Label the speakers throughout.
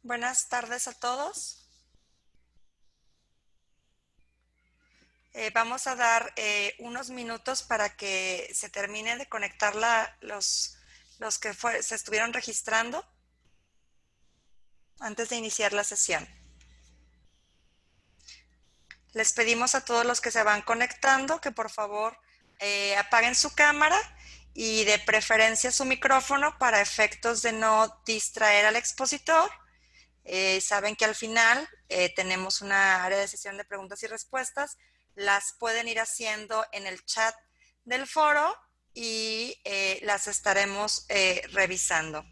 Speaker 1: Buenas tardes a todos. Vamos a dar unos minutos para que se termine de conectar los que se estuvieron registrando antes de iniciar la sesión. Les pedimos a todos los que se van conectando que por favor apaguen su cámara y de preferencia su micrófono para efectos de no distraer al expositor. Saben que al final tenemos una área de sesión de preguntas y respuestas. Las pueden ir haciendo en el chat del foro y las estaremos revisando.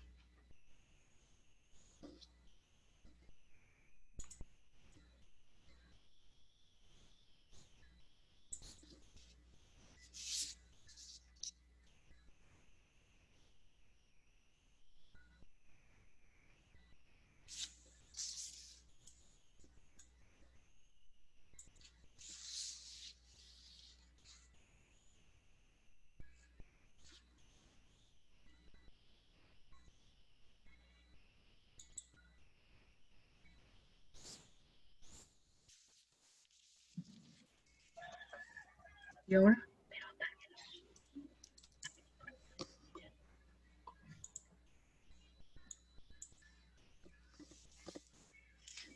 Speaker 2: ¿Y ahora?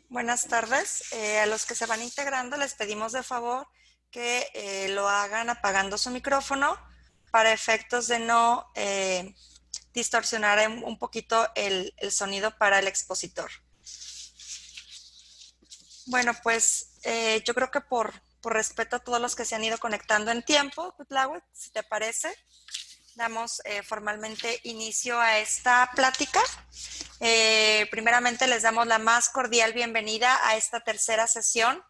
Speaker 1: Buenas tardes. A los que se van integrando les pedimos de favor que lo hagan apagando su micrófono para efectos de no distorsionar un poquito el sonido para el expositor. Bueno, pues yo creo que por respeto a todos los que se han ido conectando en tiempo, Cuitláhuac, si te parece, damos formalmente inicio a esta plática. Primeramente les damos la más cordial bienvenida a esta tercera sesión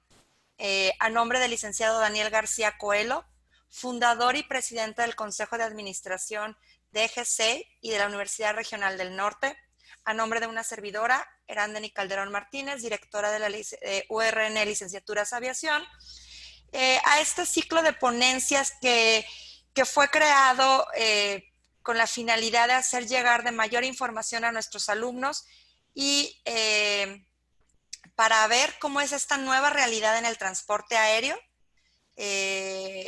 Speaker 1: a nombre del licenciado Daniel García Coelho, fundador y presidente del Consejo de Administración de EGC y de la Universidad Regional del Norte, a nombre de una servidora, Erandeni Calderón Martínez, directora de la URN Licenciaturas Aviación, a este ciclo de ponencias que fue creado con la finalidad de hacer llegar de mayor información a nuestros alumnos y para ver cómo es esta nueva realidad en el transporte aéreo.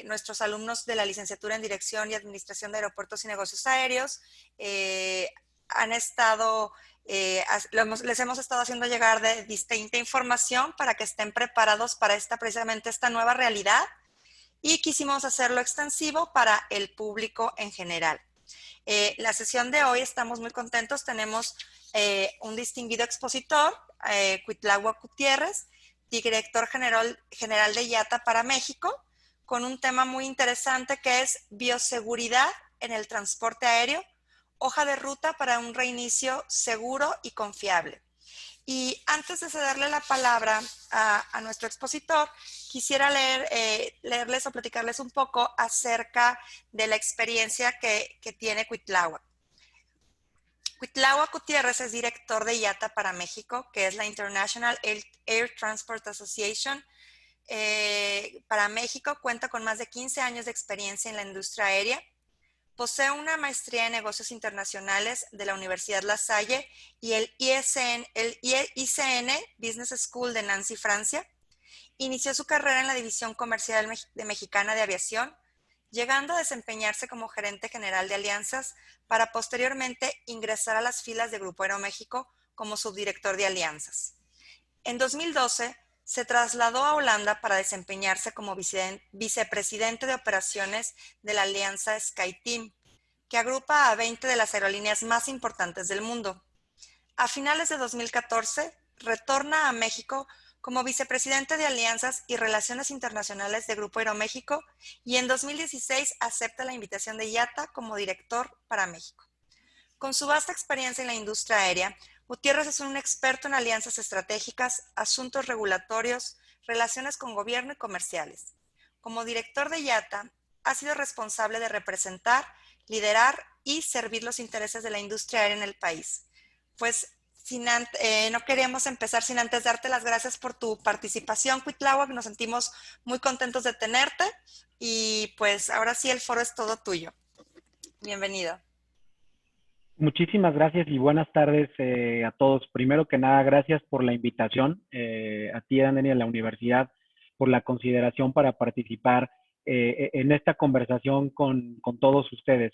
Speaker 1: Nuestros alumnos de la licenciatura en Dirección y Administración de Aeropuertos y Negocios Aéreos han estado, les hemos estado haciendo llegar de distinta información para que estén preparados para precisamente esta nueva realidad y quisimos hacerlo extensivo para el público en general. La sesión de hoy estamos muy contentos, tenemos un distinguido expositor, Cuitláhuac Gutiérrez, director general de IATA para México, con un tema muy interesante que es bioseguridad en el transporte aéreo, hoja de ruta para un reinicio seguro y confiable. Y antes de cederle la palabra a nuestro expositor, quisiera leerles o platicarles un poco acerca de la experiencia que tiene Cuitláhuac. Cuitláhuac Gutiérrez es director de IATA para México, que es la International Air Transport Association. Para México cuenta con más de 15 años de experiencia en la industria aérea. Posee una maestría en negocios internacionales de la Universidad La Salle y el ICN Business School de Nancy, Francia. Inició su carrera en la División Comercial de Mexicana de Aviación, llegando a desempeñarse como gerente general de alianzas para posteriormente ingresar a las filas de Grupo Aeroméxico como subdirector de alianzas. En 2012 se trasladó a Holanda para desempeñarse como vicepresidente de operaciones de la alianza SkyTeam, que agrupa a 20 de las aerolíneas más importantes del mundo. A finales de 2014 retorna a México como vicepresidente de Alianzas y Relaciones Internacionales de Grupo Aeroméxico y en 2016 acepta la invitación de IATA como director para México. Con su vasta experiencia en la industria aérea, Gutiérrez es un experto en alianzas estratégicas, asuntos regulatorios, relaciones con gobierno y comerciales. Como director de IATA, ha sido responsable de representar, liderar y servir los intereses de la industria aérea en el país. Pues no queríamos empezar sin antes darte las gracias por tu participación, Cuitláhuac. Nos sentimos muy contentos de tenerte y pues ahora sí el foro es todo tuyo. Bienvenido.
Speaker 3: Muchísimas gracias y buenas tardes a todos. Primero que nada, gracias por la invitación, a ti, Dani, a la universidad, por la consideración para participar en esta conversación con todos ustedes.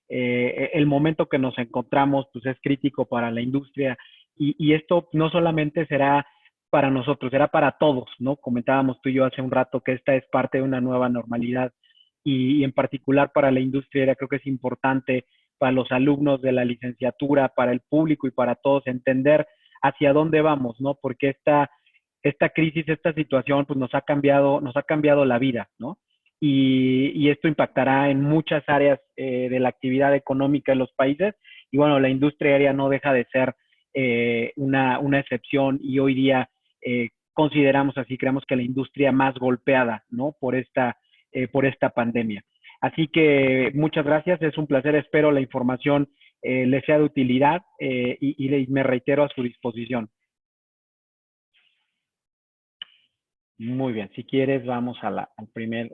Speaker 3: El momento que nos encontramos, pues es crítico para la industria y esto no solamente será para nosotros, será para todos, ¿no? Comentábamos tú y yo hace un rato que esta es parte de una nueva normalidad y en particular para la industria, creo que es importante para los alumnos de la licenciatura, para el público y para todos entender hacia dónde vamos, ¿no? Porque esta crisis, esta situación, pues nos ha cambiado la vida, ¿no? Y esto impactará en muchas áreas de la actividad económica de los países. Y bueno, la industria aérea no deja de ser una excepción y hoy día consideramos así, creemos que la industria más golpeada, ¿no? Por esta pandemia. Así que muchas gracias, es un placer, espero la información les sea de utilidad y me reitero a su disposición. Muy bien, si quieres vamos al primer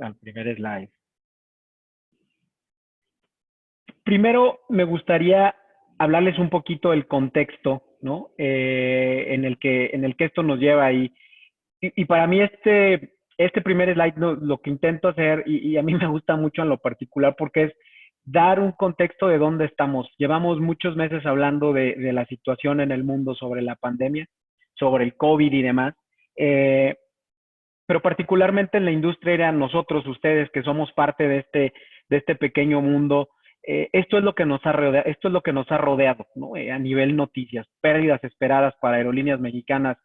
Speaker 3: slide. Primero me gustaría hablarles un poquito del contexto, ¿no? En el que esto nos lleva y para mí este primer slide lo que intento hacer, y a mí me gusta mucho en lo particular porque es dar un contexto de dónde estamos. Llevamos muchos meses hablando de la situación en el mundo sobre la pandemia, sobre el COVID y demás, pero particularmente en la industria aérea, nosotros, ustedes que somos parte de este pequeño mundo, esto es lo que nos ha rodeado, esto es lo que nos ha rodeado, ¿no? A nivel noticias, pérdidas esperadas para aerolíneas mexicanas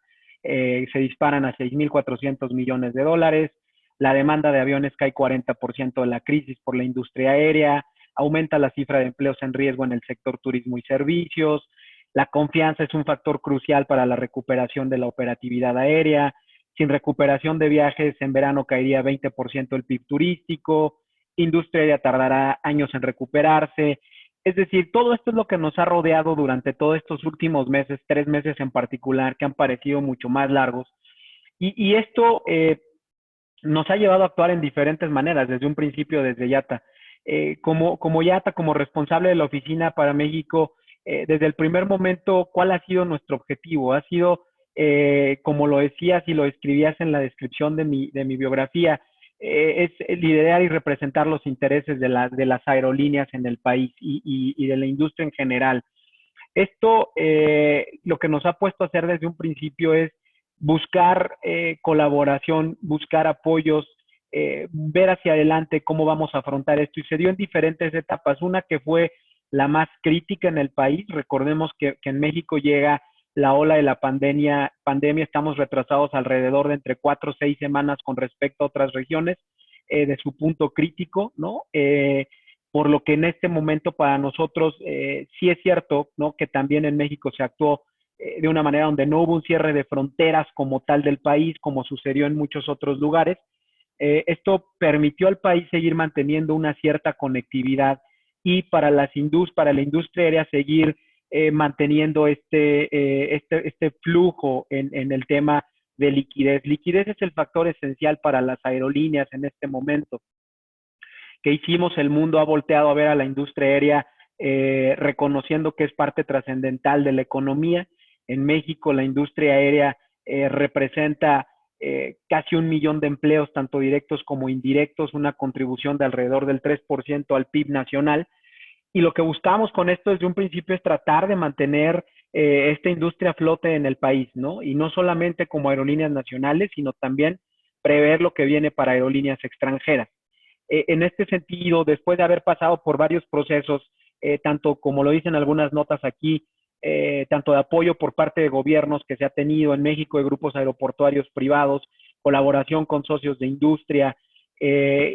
Speaker 3: se disparan a 6.400 millones de dólares, la demanda de aviones cae 40% de la crisis por la industria aérea, aumenta la cifra de empleos en riesgo en el sector turismo y servicios, la confianza es un factor crucial para la recuperación de la operatividad aérea, sin recuperación de viajes en verano caería 20% el PIB turístico, industria aérea tardará años en recuperarse. Es decir, todo esto es lo que nos ha rodeado durante todos estos últimos meses, 3 meses en particular, que han parecido mucho más largos. Y esto nos ha llevado a actuar en diferentes maneras, desde un principio, desde YATA. Como YATA, como responsable de la oficina para México, desde el primer momento, ¿cuál ha sido nuestro objetivo? Ha sido, como lo decías y lo escribías en la descripción de mi biografía, es liderar y representar los intereses de las aerolíneas en el país y de la industria en general. Esto lo que nos ha puesto a hacer desde un principio es buscar colaboración, buscar apoyos, ver hacia adelante cómo vamos a afrontar esto. Y se dio en diferentes etapas. Una que fue la más crítica en el país. Recordemos que en México llega la ola de la pandemia, estamos retrasados alrededor de entre 4 o 6 semanas con respecto a otras regiones de su punto crítico, ¿no? Por lo que en este momento para nosotros sí es cierto, ¿no? Que también en México se actuó de una manera donde no hubo un cierre de fronteras como tal del país, como sucedió en muchos otros lugares. Esto permitió al país seguir manteniendo una cierta conectividad y para la industria aérea seguir manteniendo este flujo en el tema de liquidez. Liquidez es el factor esencial para las aerolíneas en este momento. ¿Qué hicimos? El mundo ha volteado a ver a la industria aérea reconociendo que es parte trascendental de la economía. En México la industria aérea representa casi 1 millón de empleos, tanto directos como indirectos, una contribución de alrededor del 3% al PIB nacional. Y lo que buscamos con esto desde un principio es tratar de mantener esta industria a flote en el país, ¿no? Y no solamente como aerolíneas nacionales, sino también prever lo que viene para aerolíneas extranjeras. En este sentido, después de haber pasado por varios procesos, tanto como lo dicen algunas notas aquí, tanto de apoyo por parte de gobiernos que se ha tenido en México de grupos aeroportuarios privados, colaboración con socios de industria.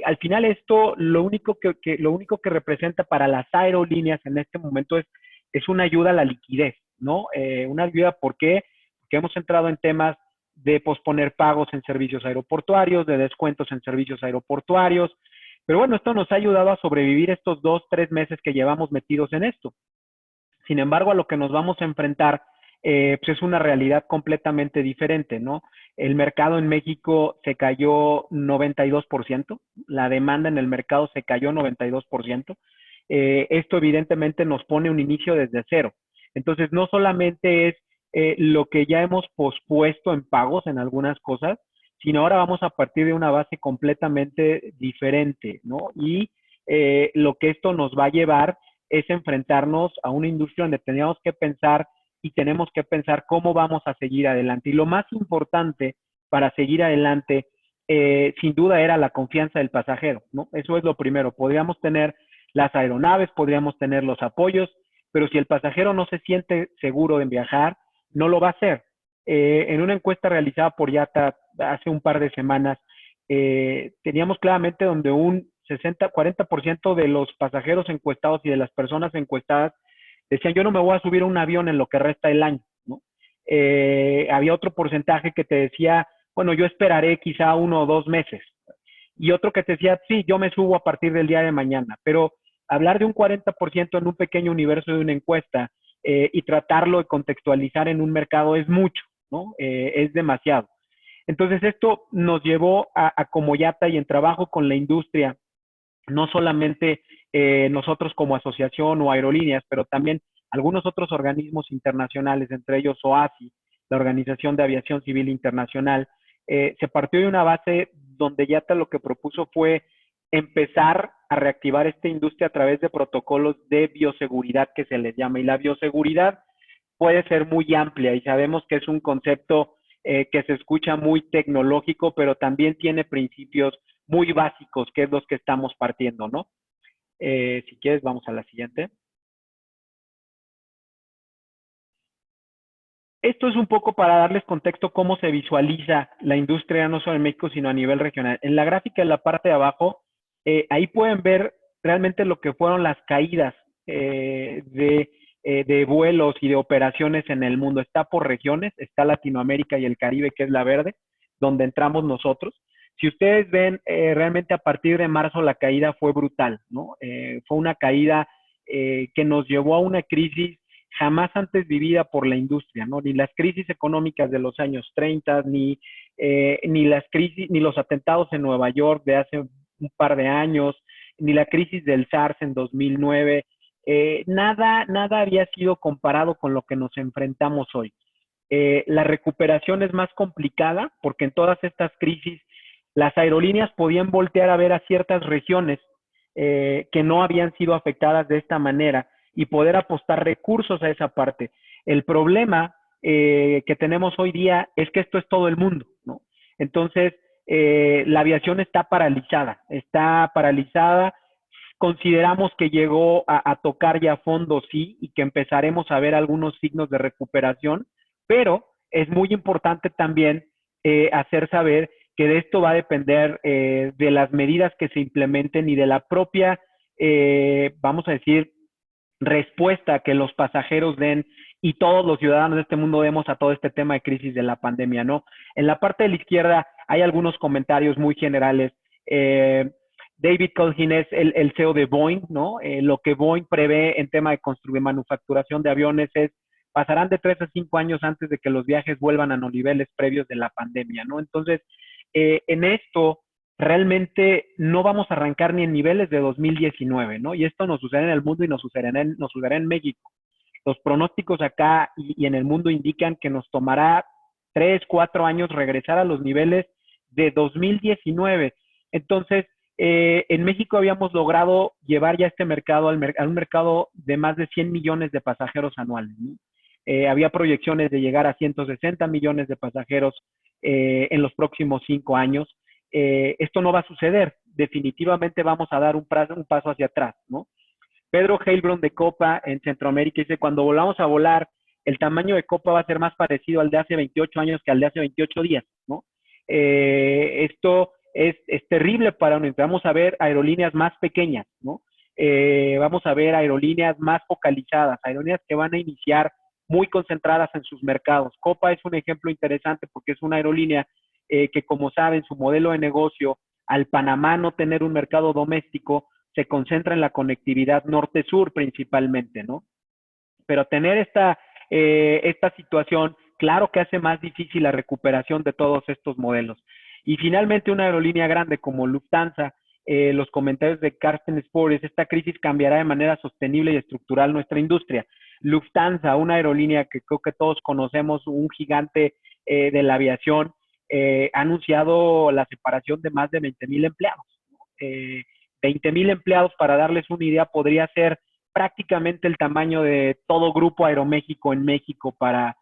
Speaker 3: Al final esto lo único que representa para las aerolíneas en este momento es una ayuda a la liquidez, ¿no? Una ayuda, ¿por qué? Porque hemos entrado en temas de posponer pagos en servicios aeroportuarios, de descuentos en servicios aeroportuarios, pero bueno, esto nos ha ayudado a sobrevivir estos 2, 3 meses que llevamos metidos en esto. Sin embargo, a lo que nos vamos a enfrentar pues es una realidad completamente diferente, ¿no? El mercado en México se cayó 92%, la demanda en el mercado se cayó 92%. esto evidentemente nos pone un inicio desde cero. Entonces, no solamente es lo que ya hemos pospuesto en pagos en algunas cosas, sino ahora vamos a partir de una base completamente diferente, ¿no? Y lo que esto nos va a llevar es enfrentarnos a una industria donde teníamos que pensar y tenemos que pensar cómo vamos a seguir adelante. Y lo más importante para seguir adelante, sin duda, era la confianza del pasajero, ¿no? Eso es lo primero. Podríamos tener las aeronaves, podríamos tener los apoyos, pero si el pasajero no se siente seguro en viajar, no lo va a hacer. En una encuesta realizada por IATA hace un par de semanas, teníamos claramente donde un 40% de los pasajeros encuestados y de las personas encuestadas decían, yo no me voy a subir a un avión en lo que resta del año, ¿no? Había otro porcentaje que te decía, bueno, yo esperaré quizá 1 o 2 meses. Y otro que te decía, sí, yo me subo a partir del día de mañana. Pero hablar de un 40% en un pequeño universo de una encuesta y tratarlo de contextualizar en un mercado es mucho, ¿no? Es demasiado. Entonces, esto nos llevó a como IATA y en trabajo con la industria, no solamente nosotros como asociación o aerolíneas, pero también algunos otros organismos internacionales, entre ellos OASI, la Organización de Aviación Civil Internacional, se partió de una base donde IATA lo que propuso fue empezar a reactivar esta industria a través de protocolos de bioseguridad que se les llama. Y la bioseguridad puede ser muy amplia y sabemos que es un concepto que se escucha muy tecnológico, pero también tiene principios muy básicos, que es los que estamos partiendo, ¿no? Si quieres, vamos a la siguiente. Esto es un poco para darles contexto cómo se visualiza la industria no solo en México, sino a nivel regional. En la gráfica en la parte de abajo, ahí pueden ver realmente lo que fueron las caídas de vuelos y de operaciones en el mundo. Está por regiones, está Latinoamérica y el Caribe, que es la verde, donde entramos nosotros. Si ustedes ven, realmente a partir de marzo la caída fue brutal, ¿no? Fue una caída que nos llevó a una crisis jamás antes vivida por la industria, ¿no? Ni las crisis económicas de los años 30, ni las crisis, ni los atentados en Nueva York de hace un par de años, ni la crisis del SARS en 2009, nada había sido comparado con lo que nos enfrentamos hoy. La recuperación es más complicada porque en todas estas crisis las aerolíneas podían voltear a ver a ciertas regiones que no habían sido afectadas de esta manera y poder apostar recursos a esa parte. El problema que tenemos hoy día es que esto es todo el mundo, ¿no? Entonces, la aviación está paralizada. Consideramos que llegó a tocar ya fondo, sí, y que empezaremos a ver algunos signos de recuperación, pero es muy importante también hacer saber que de esto va a depender de las medidas que se implementen y de la propia, vamos a decir, respuesta que los pasajeros den y todos los ciudadanos de este mundo demos a todo este tema de crisis de la pandemia, ¿no? En la parte de la izquierda hay algunos comentarios muy generales. David Culhane es el CEO de Boeing, ¿no? Lo que Boeing prevé en tema de construir manufacturación de aviones es pasarán de 3 a 5 años antes de que los viajes vuelvan a los niveles previos de la pandemia, ¿no? Entonces, en esto realmente no vamos a arrancar ni en niveles de 2019, ¿no? Y esto nos sucede en el mundo y nos sucederá en México. Los pronósticos acá y en el mundo indican que nos tomará 3, 4 años regresar a los niveles de 2019. Entonces, en México habíamos logrado llevar ya este mercado a un mercado de más de 100 millones de pasajeros anuales, ¿no? Había proyecciones de llegar a 160 millones de pasajeros en los próximos 5 años. Esto no va a suceder. Definitivamente vamos a dar un paso hacia atrás, ¿no? Pedro Heilbron de Copa en Centroamérica dice, cuando volvamos a volar, el tamaño de Copa va a ser más parecido al de hace 28 años que al de hace 28 días, ¿no? Esto es terrible para nosotros. Vamos a ver aerolíneas más pequeñas, ¿no? Vamos a ver aerolíneas más focalizadas, aerolíneas que van a iniciar muy concentradas en sus mercados. Copa es un ejemplo interesante porque es una aerolínea que, como saben, su modelo de negocio, al Panamá no tener un mercado doméstico, se concentra en la conectividad norte-sur principalmente, ¿no? Pero tener esta situación, claro que hace más difícil la recuperación de todos estos modelos. Y finalmente una aerolínea grande como Lufthansa, los comentarios de Carsten Spohr, esta crisis cambiará de manera sostenible y estructural nuestra industria. Lufthansa, una aerolínea que creo que todos conocemos, un gigante de la aviación, ha anunciado la separación de más de 20,000 empleados. 20,000 empleados, para darles una idea, podría ser prácticamente el tamaño de todo Grupo Aeroméxico en México para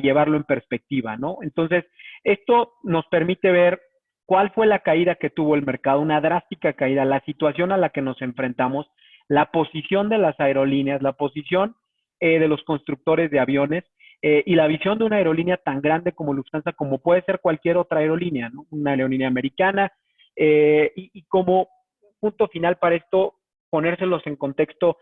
Speaker 3: llevarlo en perspectiva, ¿no? Entonces, esto nos permite ver cuál fue la caída que tuvo el mercado, una drástica caída, la situación a la que nos enfrentamos, la posición de las aerolíneas, la posición de los constructores de aviones y la visión de una aerolínea tan grande como Lufthansa, como puede ser cualquier otra aerolínea, ¿no? Una aerolínea americana, y como punto final para esto, ponérselos en contexto,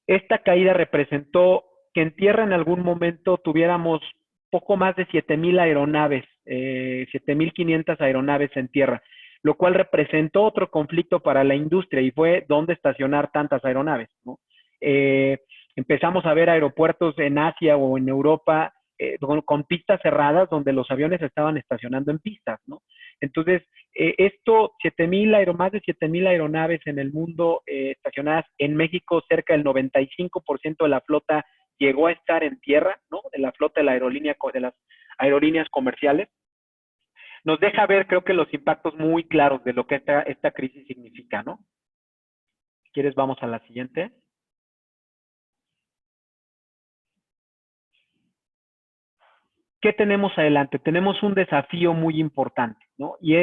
Speaker 3: esta caída representó que en tierra en algún momento tuviéramos poco más de 7,000 aeronaves, 7,500 aeronaves en tierra, lo cual representó otro conflicto para la industria y fue dónde estacionar tantas aeronaves, ¿no? Empezamos a ver aeropuertos en Asia o en Europa con pistas cerradas donde los aviones estaban estacionando en pistas, ¿no? Entonces, más de 7,000 aeronaves en el mundo estacionadas en México, cerca del 95% de la flota llegó a estar en tierra, ¿no? De la flota de las aerolíneas comerciales. Nos deja ver, creo que los impactos muy claros de lo que esta crisis significa, ¿no? Si quieres, vamos a la siguiente. ¿Qué tenemos adelante? Tenemos un desafío muy importante, ¿no? Y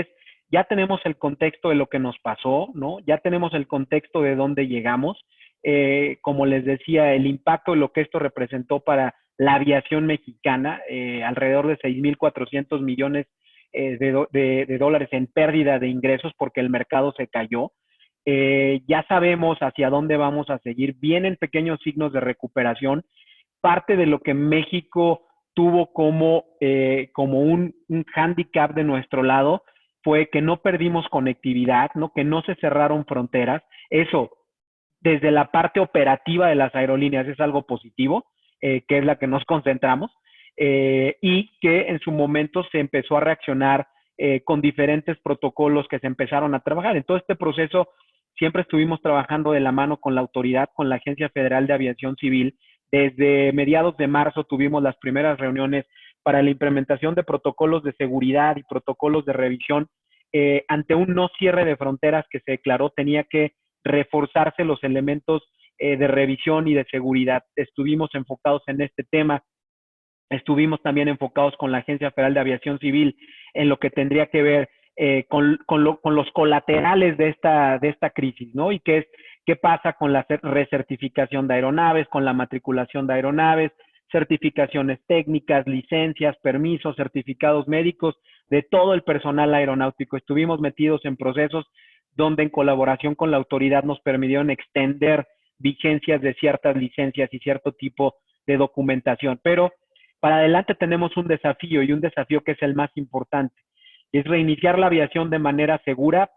Speaker 3: ya tenemos el contexto de lo que nos pasó, ¿no? Ya tenemos el contexto de dónde llegamos. Como les decía, el impacto de lo que esto representó para la aviación mexicana, alrededor de 6,400 millones de dólares en pérdida de ingresos porque el mercado se cayó. Ya sabemos hacia dónde vamos a seguir. Vienen pequeños signos de recuperación. Parte de lo que México tuvo como un hándicap de nuestro lado fue que no perdimos conectividad, ¿no? Que no se cerraron fronteras. Eso, desde la parte operativa de las aerolíneas, es algo positivo, que es la que nos concentramos, y que en su momento se empezó a reaccionar con diferentes protocolos que se empezaron a trabajar. En todo este proceso siempre estuvimos trabajando de la mano con la autoridad, con la Agencia Federal de Aviación Civil. Desde mediados de marzo tuvimos las primeras reuniones para la implementación de protocolos de seguridad y protocolos de revisión ante un no cierre de fronteras que se declaró tenía que reforzarse los elementos de revisión y de seguridad. Estuvimos enfocados en este tema. Estuvimos también enfocados con la Agencia Federal de Aviación Civil en lo que tendría que ver con los colaterales de esta crisis, ¿no? Y qué pasa con la recertificación de aeronaves, con la matriculación de aeronaves, certificaciones técnicas, licencias, permisos, certificados médicos de todo el personal aeronáutico. Estuvimos metidos en procesos donde en colaboración con la autoridad nos permitieron extender vigencias de ciertas licencias y cierto tipo de documentación. Pero para adelante tenemos un desafío, y un desafío que es el más importante. Es reiniciar la aviación de manera segura,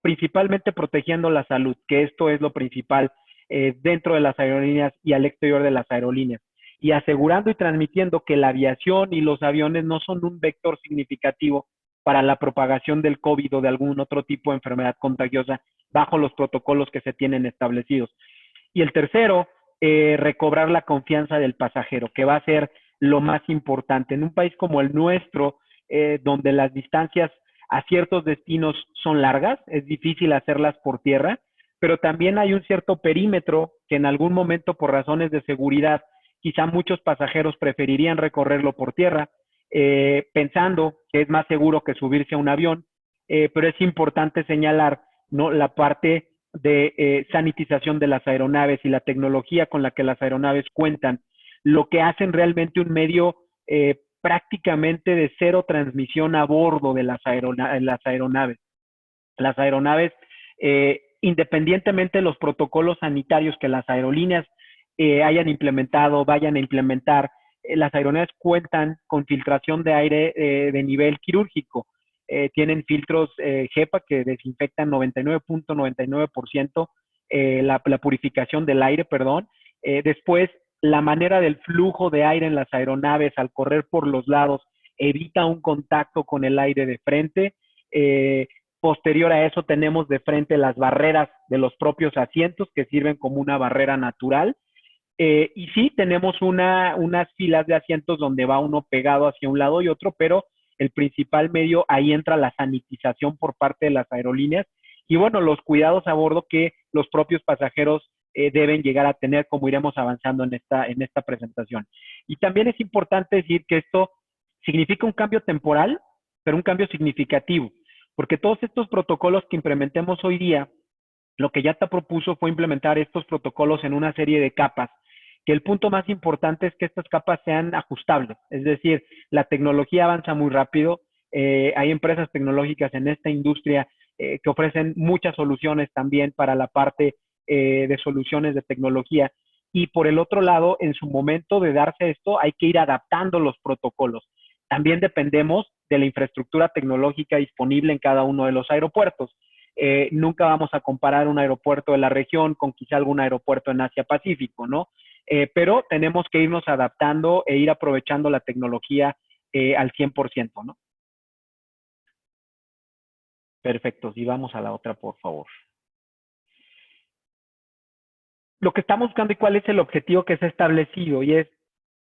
Speaker 3: principalmente protegiendo la salud, que esto es lo principal dentro de las aerolíneas y al exterior de las aerolíneas. Y asegurando y transmitiendo que la aviación y los aviones no son un vector significativo para la propagación del COVID o de algún otro tipo de enfermedad contagiosa bajo los protocolos que se tienen establecidos. Y el tercero, recobrar la confianza del pasajero, que va a ser lo más importante. En un país como el nuestro, donde las distancias a ciertos destinos son largas, es difícil hacerlas por tierra, pero también hay un cierto perímetro que en algún momento, por razones de seguridad, quizá muchos pasajeros preferirían recorrerlo por tierra, pensando que es más seguro que subirse a un avión, pero es importante señalar, ¿no?, la parte de sanitización de las aeronaves y la tecnología con la que las aeronaves cuentan, lo que hacen realmente un medio prácticamente de cero transmisión a bordo de las aeronaves. Las aeronaves, independientemente de los protocolos sanitarios que las aerolíneas hayan implementado, vayan a implementar, las aeronaves cuentan con filtración de aire de nivel quirúrgico. Tienen filtros HEPA que desinfectan 99.99% la purificación del aire, perdón. Después, la manera del flujo de aire en las aeronaves al correr por los lados evita un contacto con el aire de frente. Posterior a eso tenemos de frente las barreras de los propios asientos que sirven como una barrera natural. Y sí, tenemos unas filas de asientos donde va uno pegado hacia un lado y otro, pero el principal medio, ahí entra la sanitización por parte de las aerolíneas y bueno, los cuidados a bordo que los propios pasajeros deben llegar a tener, como iremos avanzando en esta presentación. Y también es importante decir que esto significa un cambio temporal, pero un cambio significativo, porque todos estos protocolos que implementemos hoy día, lo que YATA propuso fue implementar estos protocolos en una serie de capas, que el punto más importante es que estas capas sean ajustables, es decir, la tecnología avanza muy rápido, hay empresas tecnológicas en esta industria que ofrecen muchas soluciones también para la parte de soluciones de tecnología, y por el otro lado, en su momento de darse esto, hay que ir adaptando los protocolos. También dependemos de la infraestructura tecnológica disponible en cada uno de los aeropuertos. Nunca vamos a comparar un aeropuerto de la región con quizá algún aeropuerto en Asia Pacífico, ¿no? Pero tenemos que irnos adaptando e ir aprovechando la tecnología al 100%, ¿no? Perfecto, si vamos a la otra, por favor. Lo que estamos buscando y cuál es el objetivo que se ha establecido y es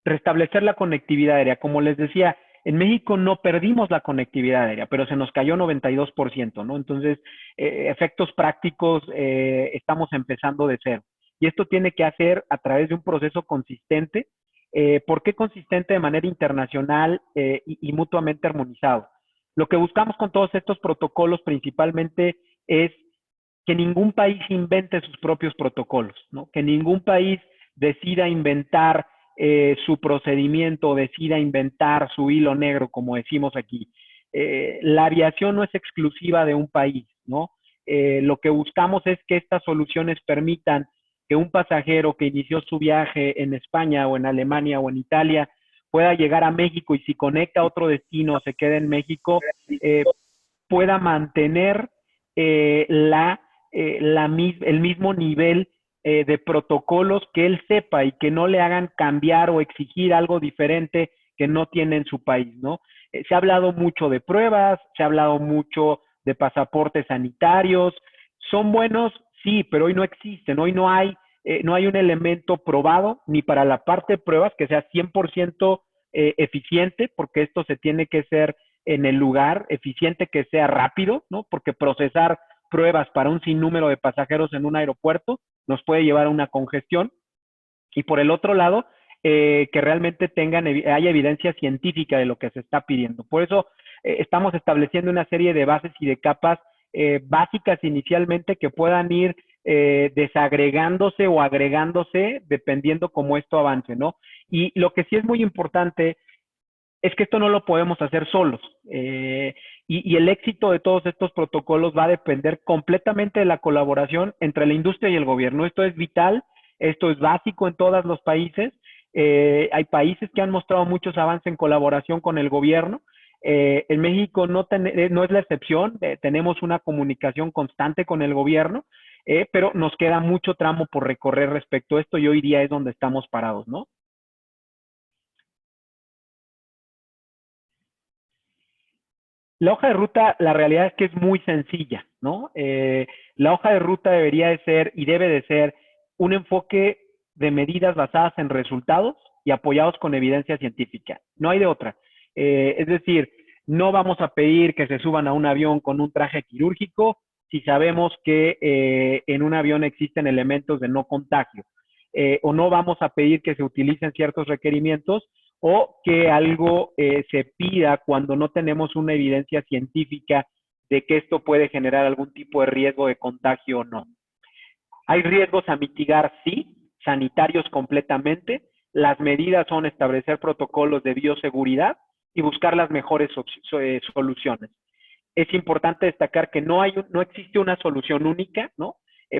Speaker 3: restablecer la conectividad aérea. Como les decía, en México no perdimos la conectividad aérea, pero se nos cayó 92%, ¿no? Entonces, efectos prácticos, estamos empezando de cero. Y esto tiene que hacer a través de un proceso consistente. ¿Por qué consistente? De manera internacional y mutuamente armonizado. Lo que buscamos con todos estos protocolos principalmente es que ningún país invente sus propios protocolos, ¿no? Que ningún país decida inventar su procedimiento, decida inventar su hilo negro, como decimos aquí. La aviación no es exclusiva de un país, ¿no? Lo que buscamos es que estas soluciones permitan que un pasajero que inició su viaje en España o en Alemania o en Italia pueda llegar a México y si conecta a otro destino o se queda en México, pueda mantener el mismo nivel de protocolos que él sepa y que no le hagan cambiar o exigir algo diferente que no tiene en su país, ¿no? Se ha hablado mucho de pruebas, se ha hablado mucho de pasaportes sanitarios, son buenos, sí, pero hoy no existen, hoy no hay un elemento probado ni para la parte de pruebas que sea 100% eficiente, porque esto se tiene que ser en el lugar, eficiente, que sea rápido, ¿no? Porque procesar pruebas para un sinnúmero de pasajeros en un aeropuerto nos puede llevar a una congestión. Y por el otro lado, que realmente haya evidencia científica de lo que se está pidiendo. Por eso estamos estableciendo una serie de bases y de capas básicas inicialmente que puedan ir desagregándose o agregándose dependiendo cómo esto avance, ¿no? Y lo que sí es muy importante es que esto no lo podemos hacer solos. Y el éxito de todos estos protocolos va a depender completamente de la colaboración entre la industria y el gobierno. Esto es vital, esto es básico en todos los países. Hay países que han mostrado muchos avances en colaboración con el gobierno. En México no es la excepción. Tenemos una comunicación constante con el gobierno, pero nos queda mucho tramo por recorrer respecto a esto y hoy día es donde estamos parados, ¿no? La hoja de ruta, la realidad es que es muy sencilla, ¿no? La hoja de ruta debería de ser y debe de ser un enfoque de medidas basadas en resultados y apoyados con evidencia científica. No hay de otra. Es decir, no vamos a pedir que se suban a un avión con un traje quirúrgico si sabemos que en un avión existen elementos de no contagio. O no vamos a pedir que se utilicen ciertos requerimientos o que algo se pida cuando no tenemos una evidencia científica de que esto puede generar algún tipo de riesgo de contagio o no. Hay riesgos a mitigar, sí, sanitarios completamente. Las medidas son establecer protocolos de bioseguridad y buscar las mejores soluciones. Es importante destacar que no existe una solución única, ¿no?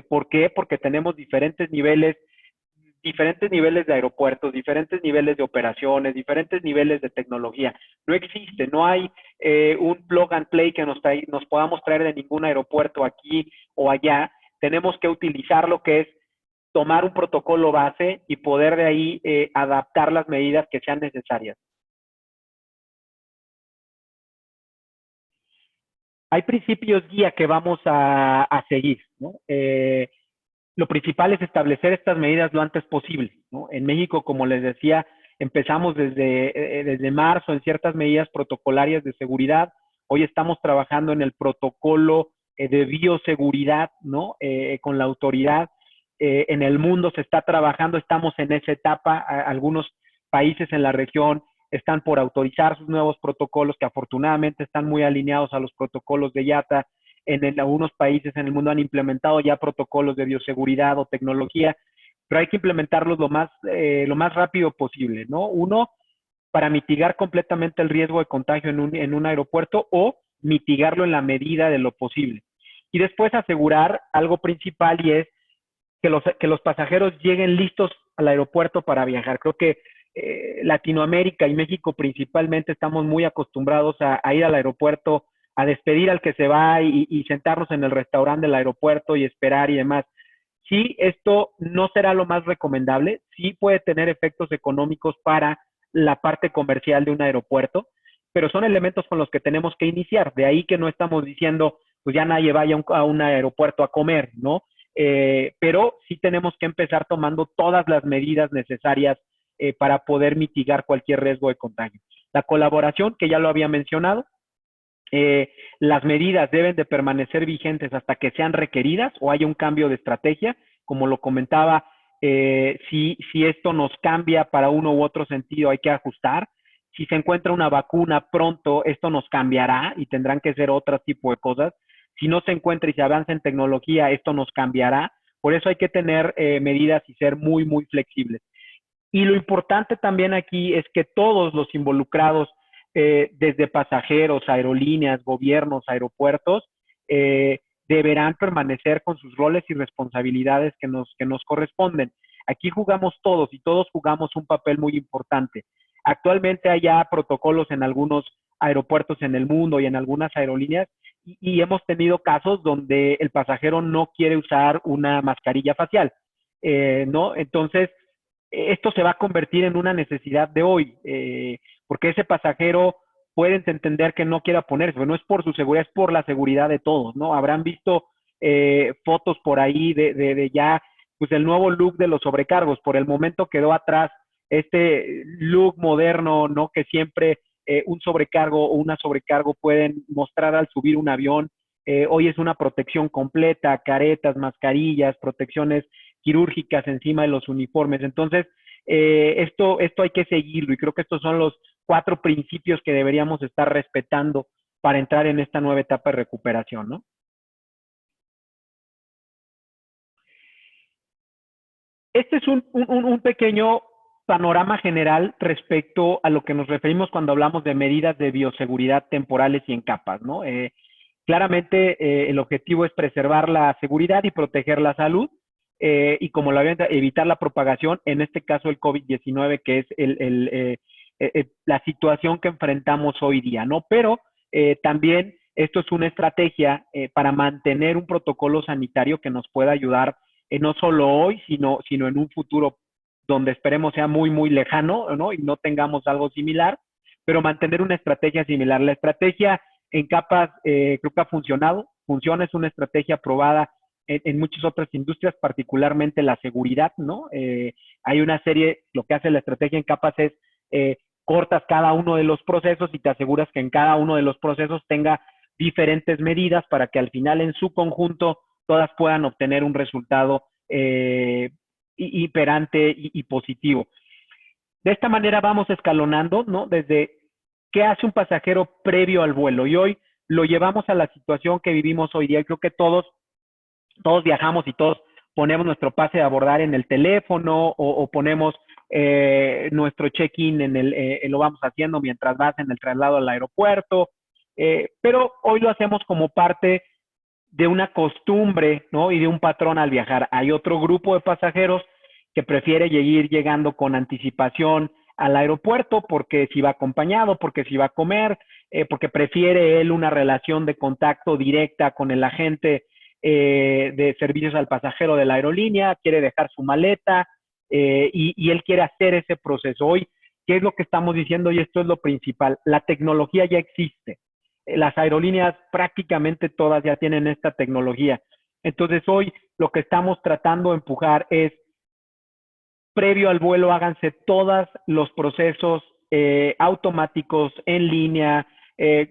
Speaker 3: ¿Por qué? Porque tenemos diferentes niveles de aeropuertos, diferentes niveles de operaciones, diferentes niveles de tecnología. No existe, no hay un plug and play que nos podamos traer de ningún aeropuerto aquí o allá. Tenemos que utilizar lo que es tomar un protocolo base y poder de ahí adaptar las medidas que sean necesarias. hay principios guía que vamos a seguir, ¿no? Lo principal es establecer estas medidas lo antes posible, ¿no? En México, como les decía, empezamos desde marzo en ciertas medidas protocolarias de seguridad. Hoy estamos trabajando en el protocolo de bioseguridad, ¿no? Con la autoridad. En el mundo se está trabajando, estamos en esa etapa. Algunos países en la región están por autorizar sus nuevos protocolos que afortunadamente están muy alineados a los protocolos de IATA. En algunos países en el mundo han implementado ya protocolos de bioseguridad o tecnología, pero hay que implementarlos lo más rápido posible, ¿no? Uno, para mitigar completamente el riesgo de contagio en un aeropuerto o mitigarlo en la medida de lo posible. Y después asegurar algo principal y es que los pasajeros lleguen listos al aeropuerto para viajar. Creo que Latinoamérica y México principalmente estamos muy acostumbrados a ir al aeropuerto, a despedir al que se va y sentarnos en el restaurante del aeropuerto y esperar y demás. Sí, esto no será lo más recomendable, sí puede tener efectos económicos para la parte comercial de un aeropuerto, pero son elementos con los que tenemos que iniciar. De ahí que no estamos diciendo, pues ya nadie vaya a un aeropuerto a comer, ¿no? Pero sí tenemos que empezar tomando todas las medidas necesarias para poder mitigar cualquier riesgo de contagio. La colaboración, que ya lo había mencionado, las medidas deben de permanecer vigentes hasta que sean requeridas o haya un cambio de estrategia. Como lo comentaba, si esto nos cambia para uno u otro sentido, hay que ajustar. Si se encuentra una vacuna pronto, esto nos cambiará y tendrán que ser otro tipo de cosas. Si no se encuentra y se avanza en tecnología, esto nos cambiará. Por eso hay que tener medidas y ser muy, muy flexibles. Y lo importante también aquí es que todos los involucrados, desde pasajeros, aerolíneas, gobiernos, aeropuertos, deberán permanecer con sus roles y responsabilidades que nos corresponden. Aquí jugamos todos y todos jugamos un papel muy importante. Actualmente hay ya protocolos en algunos aeropuertos en el mundo y en algunas aerolíneas y hemos tenido casos donde el pasajero no quiere usar una mascarilla facial, ¿no? Entonces, esto se va a convertir en una necesidad de hoy, porque ese pasajero pueden entender que no quiera ponerse, pero no es por su seguridad, es por la seguridad de todos, ¿no? Habrán visto fotos por ahí de ya, pues el nuevo look de los sobrecargos. Por el momento quedó atrás este look moderno, ¿no? Que siempre un sobrecargo o una sobrecargo pueden mostrar al subir un avión. Hoy es una protección completa, caretas, mascarillas, protecciones quirúrgicas encima de los uniformes. Entonces, esto hay que seguirlo y creo que estos son los 4 principios que deberíamos estar respetando para entrar en esta nueva etapa de recuperación, ¿no? Este es un pequeño panorama general respecto a lo que nos referimos cuando hablamos de medidas de bioseguridad temporales y en capas, ¿no? Claramente el objetivo es preservar la seguridad y proteger la salud y como lo había evitar la propagación, en este caso el COVID-19, que es la situación que enfrentamos hoy día, ¿no? Pero también esto es una estrategia para mantener un protocolo sanitario que nos pueda ayudar no solo hoy, sino en un futuro donde esperemos sea muy, muy lejano, ¿no? Y no tengamos algo similar, pero mantener una estrategia similar. La estrategia en capas creo que ha funcionado, funciona, es una estrategia probada en muchas otras industrias, particularmente la seguridad, ¿no? Hay una serie, lo que hace la estrategia en capas es cortas cada uno de los procesos y te aseguras que en cada uno de los procesos tenga diferentes medidas para que al final en su conjunto todas puedan obtener un resultado imperante y positivo. De esta manera vamos escalonando, ¿no? Desde qué hace un pasajero previo al vuelo. Y hoy lo llevamos a la situación que vivimos hoy día. Y creo que todos viajamos y todos ponemos nuestro pase de abordar en el teléfono o ponemos nuestro check-in lo vamos haciendo mientras vas en el traslado al aeropuerto. Pero hoy lo hacemos como parte de una costumbre, ¿no? Y de un patrón al viajar. Hay otro grupo de pasajeros que prefiere ir llegando con anticipación al aeropuerto porque si va acompañado, porque si va a comer, porque prefiere él una relación de contacto directa con el agente de servicios al pasajero de la aerolínea, quiere dejar su maleta y él quiere hacer ese proceso. Hoy, ¿qué es lo que estamos diciendo? Y esto es lo principal, la tecnología ya existe. Las aerolíneas prácticamente todas ya tienen esta tecnología. Entonces hoy lo que estamos tratando de empujar es, previo al vuelo, háganse todos los procesos automáticos en línea,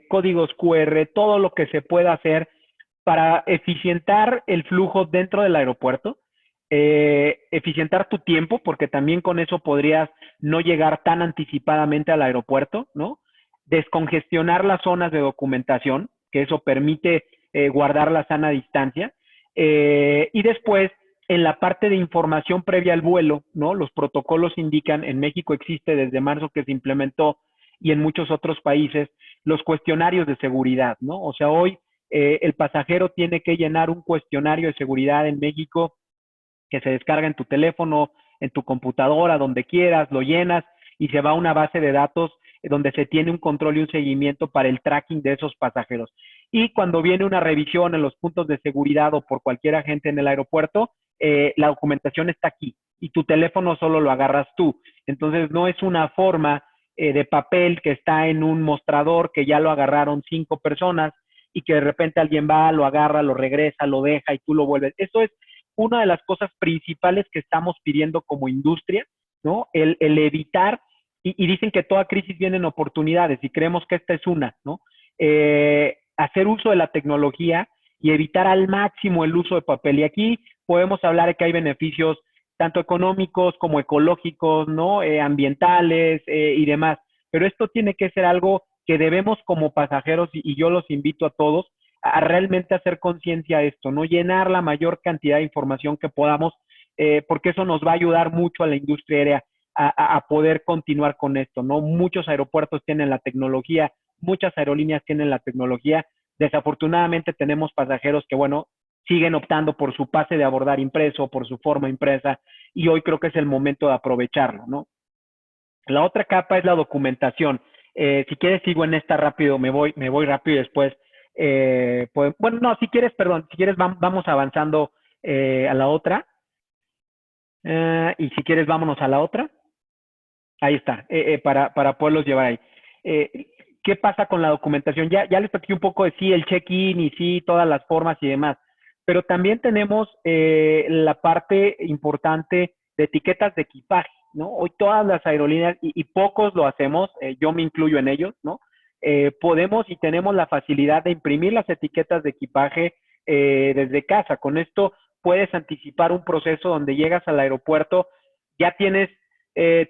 Speaker 3: códigos QR, todo lo que se pueda hacer para eficientar el flujo dentro del aeropuerto, eficientar tu tiempo, porque también con eso podrías no llegar tan anticipadamente al aeropuerto, ¿no? Descongestionar las zonas de documentación, que eso permite guardar la sana distancia, y después en la parte de información previa al vuelo, ¿no? Los protocolos indican, en México existe desde marzo que se implementó y en muchos otros países, los cuestionarios de seguridad, ¿no? O sea, hoy el pasajero tiene que llenar un cuestionario de seguridad en México que se descarga en tu teléfono, en tu computadora, donde quieras, lo llenas y se va a una base de datos donde se tiene un control y un seguimiento para el tracking de esos pasajeros. Y cuando viene una revisión en los puntos de seguridad o por cualquier agente en el aeropuerto, la documentación está aquí y tu teléfono solo lo agarras tú. Entonces no es una forma de papel que está en un mostrador que ya lo agarraron 5 personas y que de repente alguien va, lo agarra, lo regresa, lo deja y tú lo vuelves. Eso es una de las cosas principales que estamos pidiendo como industria, ¿no? El evitar, y dicen que toda crisis viene en oportunidades, y creemos que esta es una, ¿no? Hacer uso de la tecnología y evitar al máximo el uso de papel. Y aquí podemos hablar de que hay beneficios tanto económicos como ecológicos, ¿no? Ambientales y demás. Pero esto tiene que ser algo que debemos como pasajeros, y yo los invito a todos, a realmente hacer conciencia de esto, no llenar la mayor cantidad de información que podamos, porque eso nos va a ayudar mucho a la industria aérea a poder continuar con esto, ¿no? Muchos aeropuertos tienen la tecnología, muchas aerolíneas tienen la tecnología. Desafortunadamente tenemos pasajeros que, bueno, siguen optando por su pase de abordar impreso, por su forma impresa, y hoy creo que es el momento de aprovecharlo, ¿no? La otra capa es la documentación. Si quieres sigo en esta rápido, me voy rápido y después, pues, bueno, no, si quieres, perdón, si quieres vamos avanzando a la otra. Y si quieres vámonos a la otra. Ahí está, para poderlos llevar ahí. ¿Qué pasa con la documentación? Ya les platiqué un poco de sí, el check-in y sí, todas las formas y demás, pero también tenemos la parte importante de etiquetas de equipaje, ¿no? Hoy todas las aerolíneas, y pocos lo hacemos, yo me incluyo en ellos, ¿no? Podemos y tenemos la facilidad de imprimir las etiquetas de equipaje desde casa. Con esto puedes anticipar un proceso donde llegas al aeropuerto, ya tienes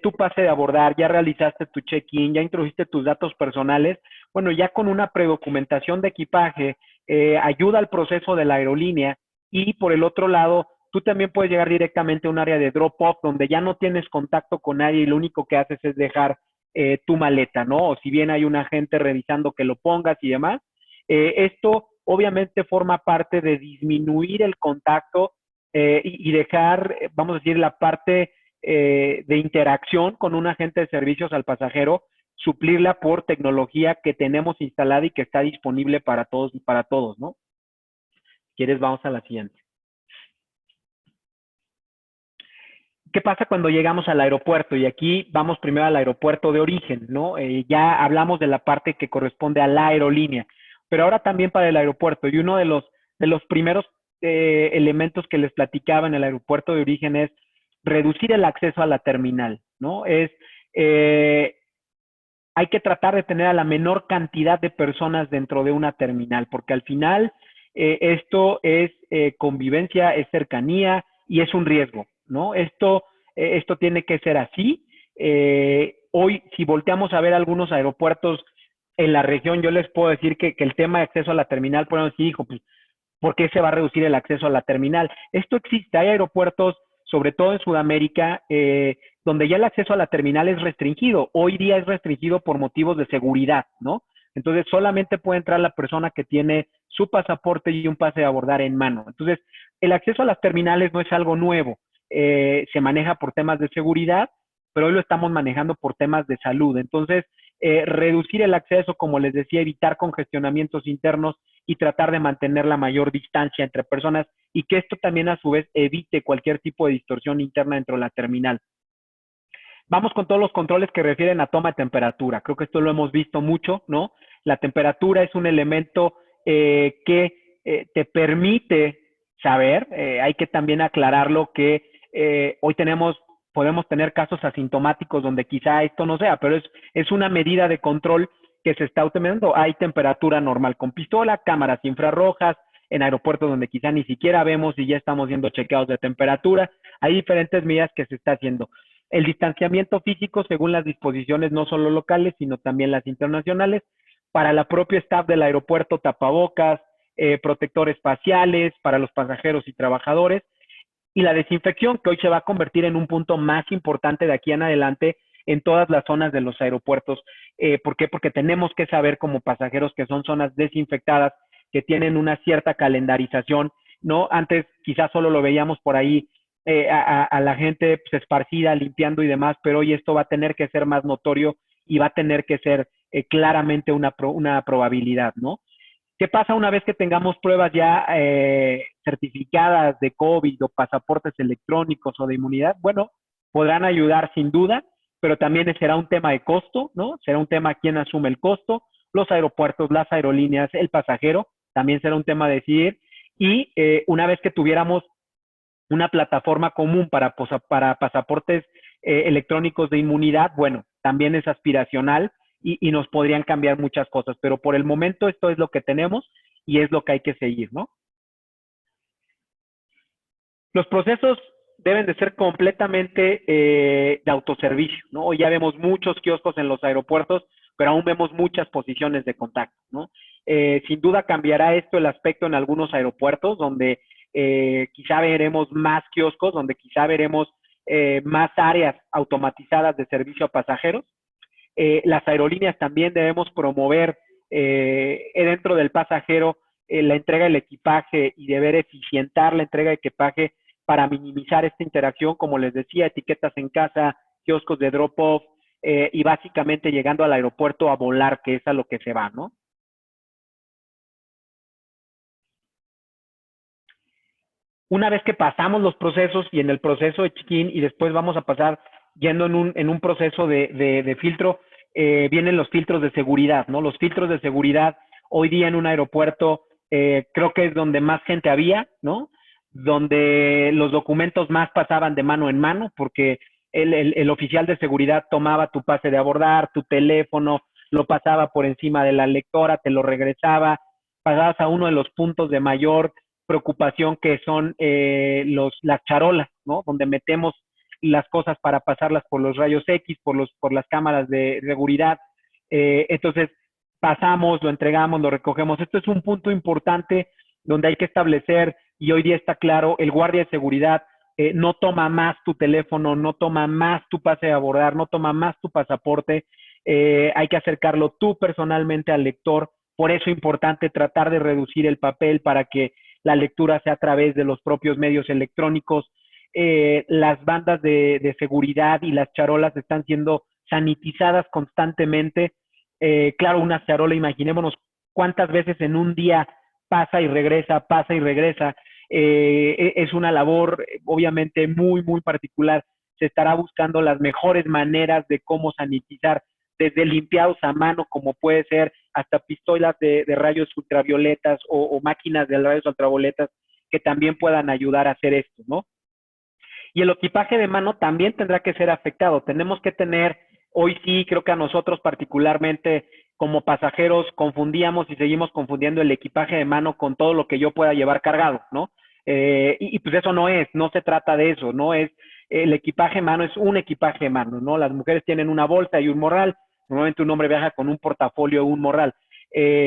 Speaker 3: tu pase de abordar, ya realizaste tu check-in, ya introdujiste tus datos personales. Bueno, ya con una predocumentación de equipaje, ayuda al proceso de la aerolínea, y por el otro lado, tú también puedes llegar directamente a un área de drop-off donde ya no tienes contacto con nadie y lo único que haces es dejar tu maleta, ¿no? O si bien hay un agente revisando que lo pongas y demás. Esto obviamente forma parte de disminuir el contacto y dejar, vamos a decir, la parte de interacción con un agente de servicios al pasajero, suplirla por tecnología que tenemos instalada y que está disponible para todos, ¿no? Si quieres, vamos a la siguiente. ¿Qué pasa cuando llegamos al aeropuerto? Y aquí vamos primero al aeropuerto de origen, ¿no? Ya hablamos de la parte que corresponde a la aerolínea, pero ahora también para el aeropuerto. Y uno de los primeros elementos que les platicaba en el aeropuerto de origen es reducir el acceso a la terminal, ¿no? Hay que tratar de tener a la menor cantidad de personas dentro de una terminal, porque al final esto es convivencia, es cercanía y es un riesgo, ¿no? Esto tiene que ser así. Hoy, si volteamos a ver algunos aeropuertos en la región, yo les puedo decir que el tema de acceso a la terminal, por ejemplo, hijo, pues, ¿por qué se va a reducir el acceso a la terminal? Esto existe, hay aeropuertos, sobre todo en Sudamérica, donde ya el acceso a la terminal es restringido. Hoy día es restringido por motivos de seguridad, ¿no? Entonces solamente puede entrar la persona que tiene su pasaporte y un pase de abordar en mano. Entonces, el acceso a las terminales no es algo nuevo. Se maneja por temas de seguridad, pero hoy lo estamos manejando por temas de salud. Entonces, reducir el acceso, como les decía, evitar congestionamientos internos y tratar de mantener la mayor distancia entre personas, y que esto también a su vez evite cualquier tipo de distorsión interna dentro de la terminal. Vamos con todos los controles que refieren a toma de temperatura. Creo que esto lo hemos visto mucho, ¿no? La temperatura es un elemento que te permite saber, hay que también aclararlo que hoy podemos tener casos asintomáticos donde quizá esto no sea, pero es una medida de control que se está utilizando. Hay temperatura normal con pistola, cámaras infrarrojas, en aeropuertos donde quizá ni siquiera vemos y ya estamos viendo chequeados de temperatura. Hay diferentes medidas que se está haciendo. El distanciamiento físico según las disposiciones no solo locales, sino también las internacionales. Para la propia staff del aeropuerto, tapabocas, protectores faciales para los pasajeros y trabajadores. Y la desinfección, que hoy se va a convertir en un punto más importante de aquí en adelante en todas las zonas de los aeropuertos. ¿Por qué? Porque tenemos que saber como pasajeros que son zonas desinfectadas, que tienen una cierta calendarización, ¿no? Antes quizás solo lo veíamos por ahí a la gente pues, esparcida, limpiando y demás, pero hoy esto va a tener que ser más notorio y va a tener que ser claramente una probabilidad, ¿no? ¿Qué pasa una vez que tengamos pruebas ya certificadas de COVID o pasaportes electrónicos o de inmunidad? Bueno, podrán ayudar sin duda, pero también será un tema de costo, ¿no? Será un tema quién asume el costo, los aeropuertos, las aerolíneas, el pasajero, también será un tema de decidir. Y una vez que tuviéramos una plataforma común para pasaportes electrónicos de inmunidad, bueno, también es aspiracional y nos podrían cambiar muchas cosas, pero por el momento esto es lo que tenemos y es lo que hay que seguir, ¿no? Los procesos deben de ser completamente de autoservicio, ¿no? Hoy ya vemos muchos kioscos en los aeropuertos, pero aún vemos muchas posiciones de contacto, ¿no? Sin duda cambiará esto el aspecto en algunos aeropuertos donde quizá veremos más kioscos, donde quizá veremos más áreas automatizadas de servicio a pasajeros. Las aerolíneas también debemos promover dentro del pasajero la entrega del equipaje y deber eficientar la entrega de equipaje para minimizar esta interacción, como les decía, etiquetas en casa, kioscos de drop-off y básicamente llegando al aeropuerto a volar, que es a lo que se va, ¿no? Una vez que pasamos los procesos y en el proceso de check-in y después vamos a pasar yendo en un proceso de filtro, vienen los filtros de seguridad, ¿no? Los filtros de seguridad hoy día en un aeropuerto creo que es donde más gente había, ¿no? Donde los documentos más pasaban de mano en mano porque el oficial de seguridad tomaba tu pase de abordar, tu teléfono, lo pasaba por encima de la lectora, te lo regresaba, pasabas a uno de los puntos de mayor preocupación que son las charolas, ¿no? Donde metemos las cosas para pasarlas por los rayos X, por las cámaras de seguridad. Entonces, pasamos, lo entregamos, lo recogemos. Esto es un punto importante donde hay que establecer, y hoy día está claro, el guardia de seguridad no toma más tu teléfono, no toma más tu pase de abordar, no toma más tu pasaporte. Hay que acercarlo tú personalmente al lector. Por eso es importante tratar de reducir el papel para que la lectura sea a través de los propios medios electrónicos. Las bandas de seguridad y las charolas están siendo sanitizadas constantemente. Claro, una charola, imaginémonos cuántas veces en un día pasa y regresa, pasa y regresa. Es una labor obviamente muy, muy particular. Se estará buscando las mejores maneras de cómo sanitizar, desde limpiados a mano, como puede ser, hasta pistolas de rayos ultravioletas o máquinas de rayos ultravioletas que también puedan ayudar a hacer esto, ¿no? Y el equipaje de mano también tendrá que ser afectado. Tenemos que tener, hoy sí, creo que a nosotros particularmente como pasajeros confundíamos y seguimos confundiendo el equipaje de mano con todo lo que yo pueda llevar cargado, ¿no? Y pues eso no se trata de eso, ¿no? El equipaje de mano es un equipaje de mano, ¿no? Las mujeres tienen una bolsa y un morral, normalmente un hombre viaja con un portafolio o un morral.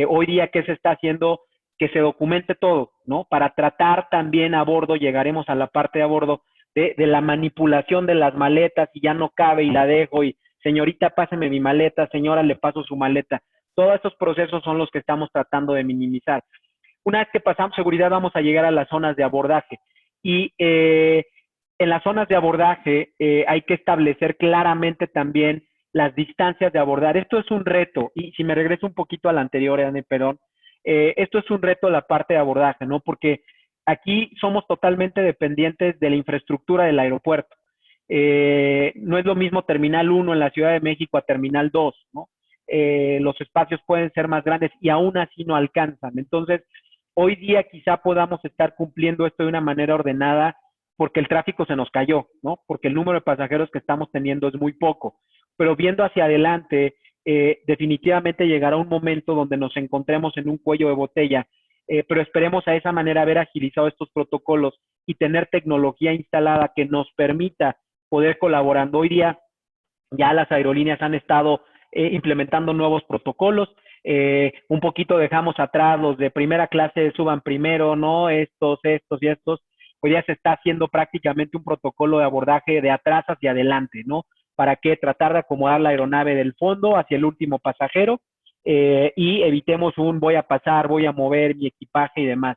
Speaker 3: Hoy día, ¿qué se está haciendo? Que se documente todo, ¿no? Para tratar también a bordo, llegaremos a la parte de a bordo, de la manipulación de las maletas y ya no cabe y la dejo y señorita, páseme mi maleta, señora, le paso su maleta. Todos estos procesos son los que estamos tratando de minimizar. Una vez que pasamos seguridad, vamos a llegar a las zonas de abordaje. Y en las zonas de abordaje hay que establecer claramente también las distancias de abordar. Esto es un reto, y si me regreso un poquito al anterior, Ana, perdón, esto es un reto la parte de abordaje, ¿no? Porque aquí somos totalmente dependientes de la infraestructura del aeropuerto. No es lo mismo Terminal 1 en la Ciudad de México a Terminal 2, ¿no? los espacios pueden ser más grandes y aún así no alcanzan. Entonces, hoy día quizá podamos estar cumpliendo esto de una manera ordenada porque el tráfico se nos cayó, ¿no? Porque el número de pasajeros que estamos teniendo es muy poco. Pero viendo hacia adelante, definitivamente llegará un momento donde nos encontremos en un cuello de botella, pero esperemos a esa manera haber agilizado estos protocolos y tener tecnología instalada que nos permita poder colaborando. Hoy día ya las aerolíneas han estado implementando nuevos protocolos. Un poquito dejamos atrás los de primera clase, suban primero, ¿no? Estos y estos. Hoy día se está haciendo prácticamente un protocolo de abordaje de atrás hacia adelante, ¿no? ¿Para qué? Tratar de acomodar la aeronave del fondo hacia el último pasajero y evitemos un voy a pasar, voy a mover mi equipaje y demás.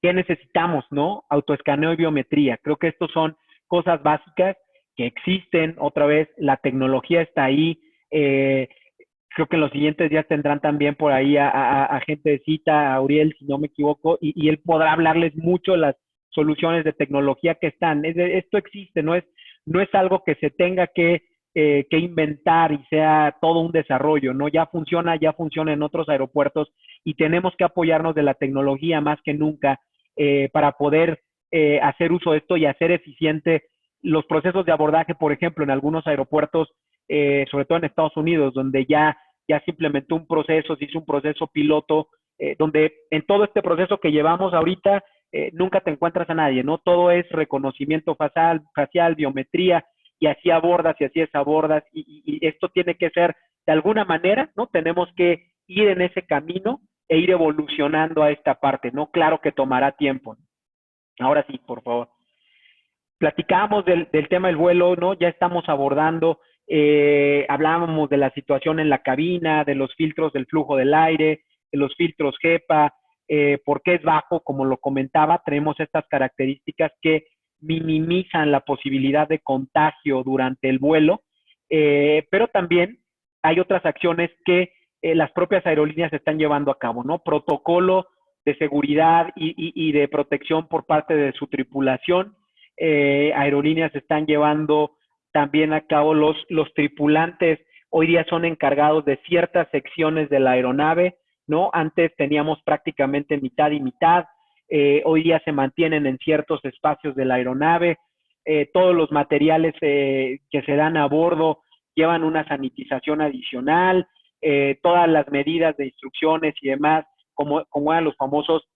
Speaker 3: ¿Qué necesitamos, no? Autoescaneo y biometría. Creo que estos son cosas básicas que existen. Otra vez, la tecnología está ahí. Creo que en los siguientes días tendrán también por ahí a gente de cita, a Uriel, si no me equivoco, y él podrá hablarles mucho de las soluciones de tecnología que están. Esto existe, no es algo que se tenga que inventar y sea todo un desarrollo, ¿no? Ya funciona en otros aeropuertos y tenemos que apoyarnos de la tecnología más que nunca para poder hacer uso de esto y hacer eficiente los procesos de abordaje, por ejemplo, en algunos aeropuertos, sobre todo en Estados Unidos, donde ya se implementó un proceso, se hizo un proceso piloto, donde en todo este proceso que llevamos ahorita, nunca te encuentras a nadie, ¿no? Todo es reconocimiento facial, biometría, y así abordas y así desabordas, y esto tiene que ser de alguna manera, ¿no? Tenemos que ir en ese camino e ir evolucionando a esta parte, ¿no? Claro que tomará tiempo. Ahora sí, por favor. Platicábamos del tema del vuelo, ¿no? Ya estamos abordando, hablábamos de la situación en la cabina, de los filtros del flujo del aire, de los filtros HEPA, por qué es bajo, como lo comentaba, tenemos estas características que minimizan la posibilidad de contagio durante el vuelo, pero también hay otras acciones que las propias aerolíneas están llevando a cabo, ¿no? Protocolo de seguridad y de protección por parte de su tripulación. Aerolíneas están llevando también a cabo los tripulantes. Hoy día son encargados de ciertas secciones de la aeronave, ¿no? Antes teníamos prácticamente mitad y mitad. Hoy día se mantienen en ciertos espacios de la aeronave. Todos los materiales que se dan a bordo llevan una sanitización adicional. Todas las medidas de instrucciones y demás, como eran los famosos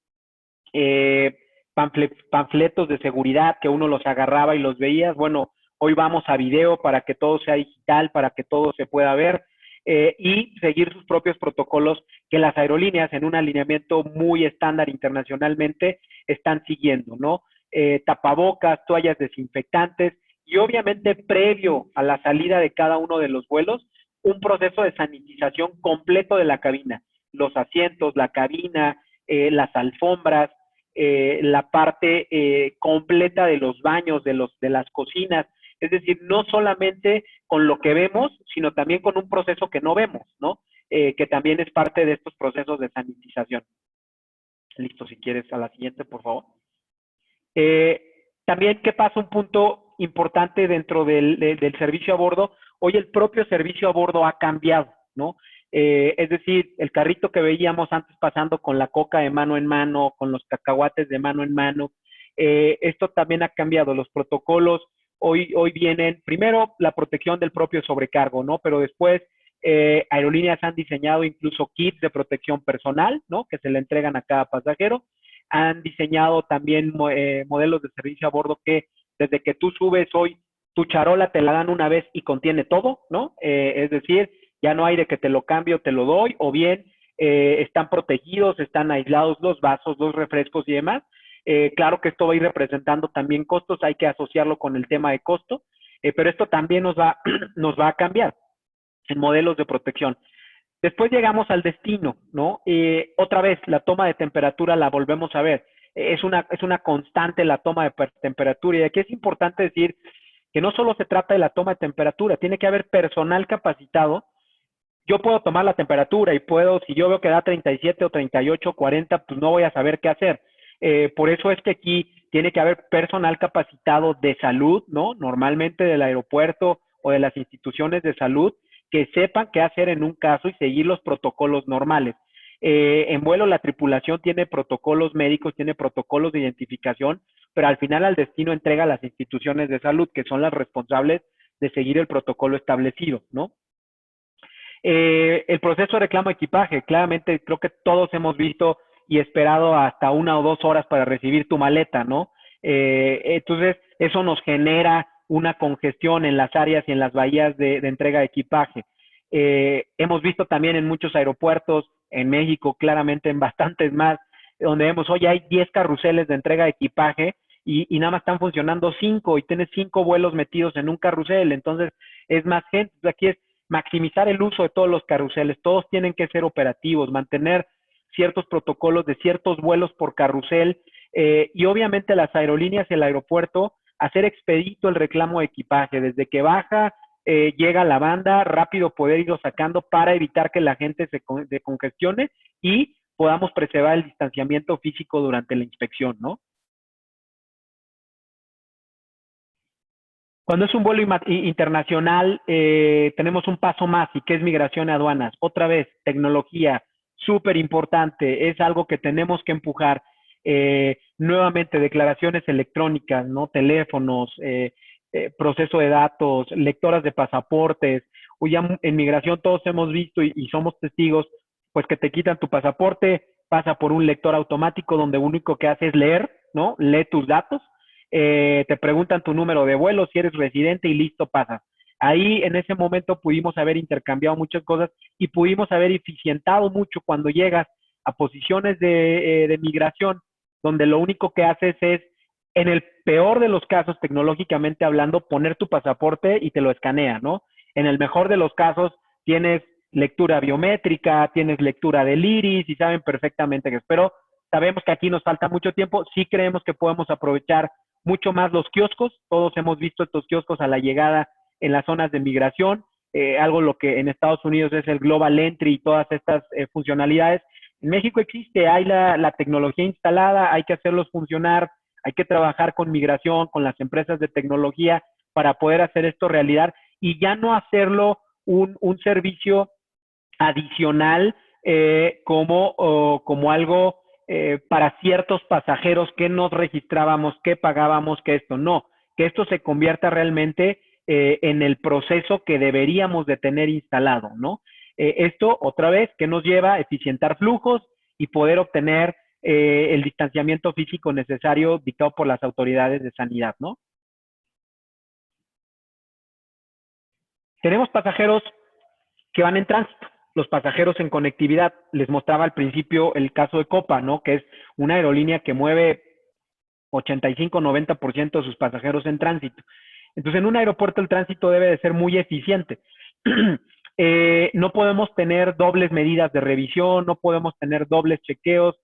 Speaker 3: panfletos de seguridad que uno los agarraba y los veías. Bueno, hoy vamos a video para que todo sea digital, para que todo se pueda ver y seguir sus propios protocolos que las aerolíneas en un alineamiento muy estándar internacionalmente están siguiendo, ¿no? Tapabocas, toallas desinfectantes y obviamente previo a la salida de cada uno de los vuelos, un proceso de sanitización completo de la cabina, los asientos, la cabina, las alfombras, la parte completa de los baños, de las cocinas, es decir, no solamente con lo que vemos, sino también con un proceso que no vemos, ¿no? Que también es parte de estos procesos de sanitización. Listo, si quieres, a la siguiente, por favor. También, ¿qué pasa? Un punto importante dentro del servicio a bordo. Hoy el propio servicio a bordo ha cambiado, ¿no? Es decir, el carrito que veíamos antes pasando con la coca de mano en mano, con los cacahuates de mano en mano, esto también ha cambiado. Los protocolos hoy vienen, primero, la protección del propio sobrecargo, ¿no? Pero después, aerolíneas han diseñado incluso kits de protección personal, ¿no? Que se le entregan a cada pasajero. Han diseñado también modelos de servicio a bordo que desde que tú subes hoy, tu charola te la dan una vez y contiene todo, ¿no? Es decir, ya no hay de que te lo cambio, te lo doy, o bien están protegidos, están aislados los vasos, los refrescos y demás. Claro que esto va a ir representando también costos, hay que asociarlo con el tema de costo, pero esto también nos va a cambiar en modelos de protección. Después llegamos al destino, ¿no? Otra vez, la toma de temperatura la volvemos a ver. Es una constante la toma de temperatura, y aquí es importante decir que no solo se trata de la toma de temperatura, tiene que haber personal capacitado. Yo puedo tomar la temperatura y si yo veo que da 37 o 38, 40, pues no voy a saber qué hacer. Por eso es que aquí tiene que haber personal capacitado de salud, ¿no? Normalmente del aeropuerto o de las instituciones de salud, que sepan qué hacer en un caso y seguir los protocolos normales. En vuelo la tripulación tiene protocolos médicos, tiene protocolos de identificación, pero al final al destino entrega a las instituciones de salud, que son las responsables de seguir el protocolo establecido, ¿no? El proceso de reclamo de equipaje, claramente creo que todos hemos visto y esperado hasta 1 o 2 horas para recibir tu maleta, ¿no? Entonces, eso nos genera una congestión en las áreas y en las bahías de entrega de equipaje. Hemos visto también en muchos aeropuertos, en México, claramente en bastantes más, donde vemos, oye, hay 10 carruseles de entrega de equipaje y nada más están funcionando 5 y tienes 5 vuelos metidos en un carrusel, entonces es más gente. Aquí es maximizar el uso de todos los carruseles, todos tienen que ser operativos, mantener ciertos protocolos de ciertos vuelos por carrusel y obviamente las aerolíneas y el aeropuerto hacer expedito el reclamo de equipaje, desde que baja, llega la banda, rápido poder irlo sacando para evitar que la gente se congestione y podamos preservar el distanciamiento físico durante la inspección, ¿no? Cuando es un vuelo internacional, tenemos un paso más y que es migración y aduanas. Otra vez, tecnología, súper importante, es algo que tenemos que empujar. Nuevamente, declaraciones electrónicas, ¿no? Teléfonos, proceso de datos, lectoras de pasaportes. O ya en migración todos hemos visto y somos testigos, pues que te quitan tu pasaporte, pasa por un lector automático donde lo único que hace es leer, ¿no? Lee tus datos, te preguntan tu número de vuelo, si eres residente y listo, pasas. Ahí en ese momento pudimos haber intercambiado muchas cosas y pudimos haber eficientado mucho cuando llegas a posiciones de migración, donde lo único que haces es, en el peor de los casos, tecnológicamente hablando, poner tu pasaporte y te lo escanea, ¿no? En el mejor de los casos, tienes lectura biométrica, tienes lectura del iris y saben perfectamente que es. Pero sabemos que aquí nos falta mucho tiempo, sí creemos que podemos aprovechar mucho más los kioscos, todos hemos visto estos kioscos a la llegada en las zonas de migración, algo lo que en Estados Unidos es el Global Entry y todas estas funcionalidades. En México existe, hay la tecnología instalada, hay que hacerlos funcionar, hay que trabajar con migración, con las empresas de tecnología para poder hacer esto realidad y ya no hacerlo un servicio adicional como algo para ciertos pasajeros que nos registrábamos, que pagábamos, que esto no, que esto se convierta realmente en el proceso que deberíamos de tener instalado, ¿no? Esto, otra vez, que nos lleva a eficientar flujos y poder obtener el distanciamiento físico necesario dictado por las autoridades de sanidad, ¿no? Tenemos pasajeros que van en tránsito, los pasajeros en conectividad. Les mostraba al principio el caso de Copa, ¿no? Que es una aerolínea que mueve 85-90% de sus pasajeros en tránsito. Entonces, en un aeropuerto el tránsito debe de ser muy eficiente. No podemos tener dobles medidas de revisión, no podemos tener dobles chequeos,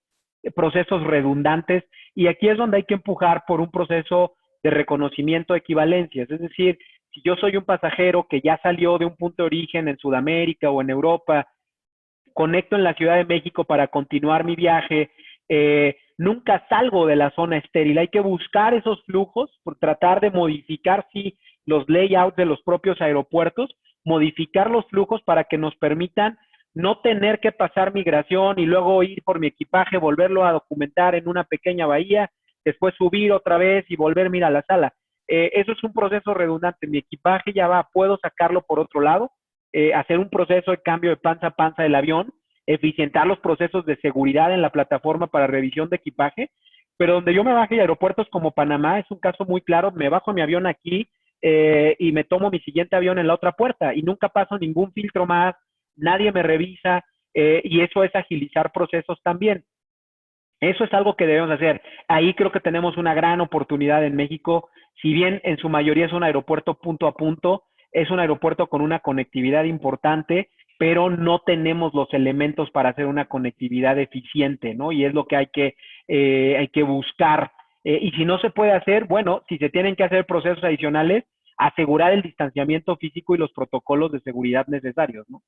Speaker 3: procesos redundantes, y aquí es donde hay que empujar por un proceso de reconocimiento de equivalencias. Es decir, si yo soy un pasajero que ya salió de un punto de origen en Sudamérica o en Europa, conecto en la Ciudad de México para continuar mi viaje, nunca salgo de la zona estéril. Hay que buscar esos flujos, por tratar de modificar, sí, los layouts de los propios aeropuertos, modificar los flujos para que nos permitan no tener que pasar migración y luego ir por mi equipaje, volverlo a documentar en una pequeña bahía, después subir otra vez y volverme a ir a la sala. Eso es un proceso redundante. Mi equipaje ya va, puedo sacarlo por otro lado, hacer un proceso de cambio de panza a panza del avión, eficientar los procesos de seguridad en la plataforma para revisión de equipaje, pero donde yo me baje de aeropuertos como Panamá es un caso muy claro, me bajo mi avión aquí y me tomo mi siguiente avión en la otra puerta y nunca paso ningún filtro más, nadie me revisa y eso es agilizar procesos también. Eso es algo que debemos hacer. Ahí creo que tenemos una gran oportunidad en México. Si bien en su mayoría es un aeropuerto punto a punto, es un aeropuerto con una conectividad importante, pero no tenemos los elementos para hacer una conectividad eficiente, ¿no? Y es lo que hay que buscar. Y si no se puede hacer, bueno, si se tienen que hacer procesos adicionales, asegurar el distanciamiento físico y los protocolos de seguridad necesarios, ¿no?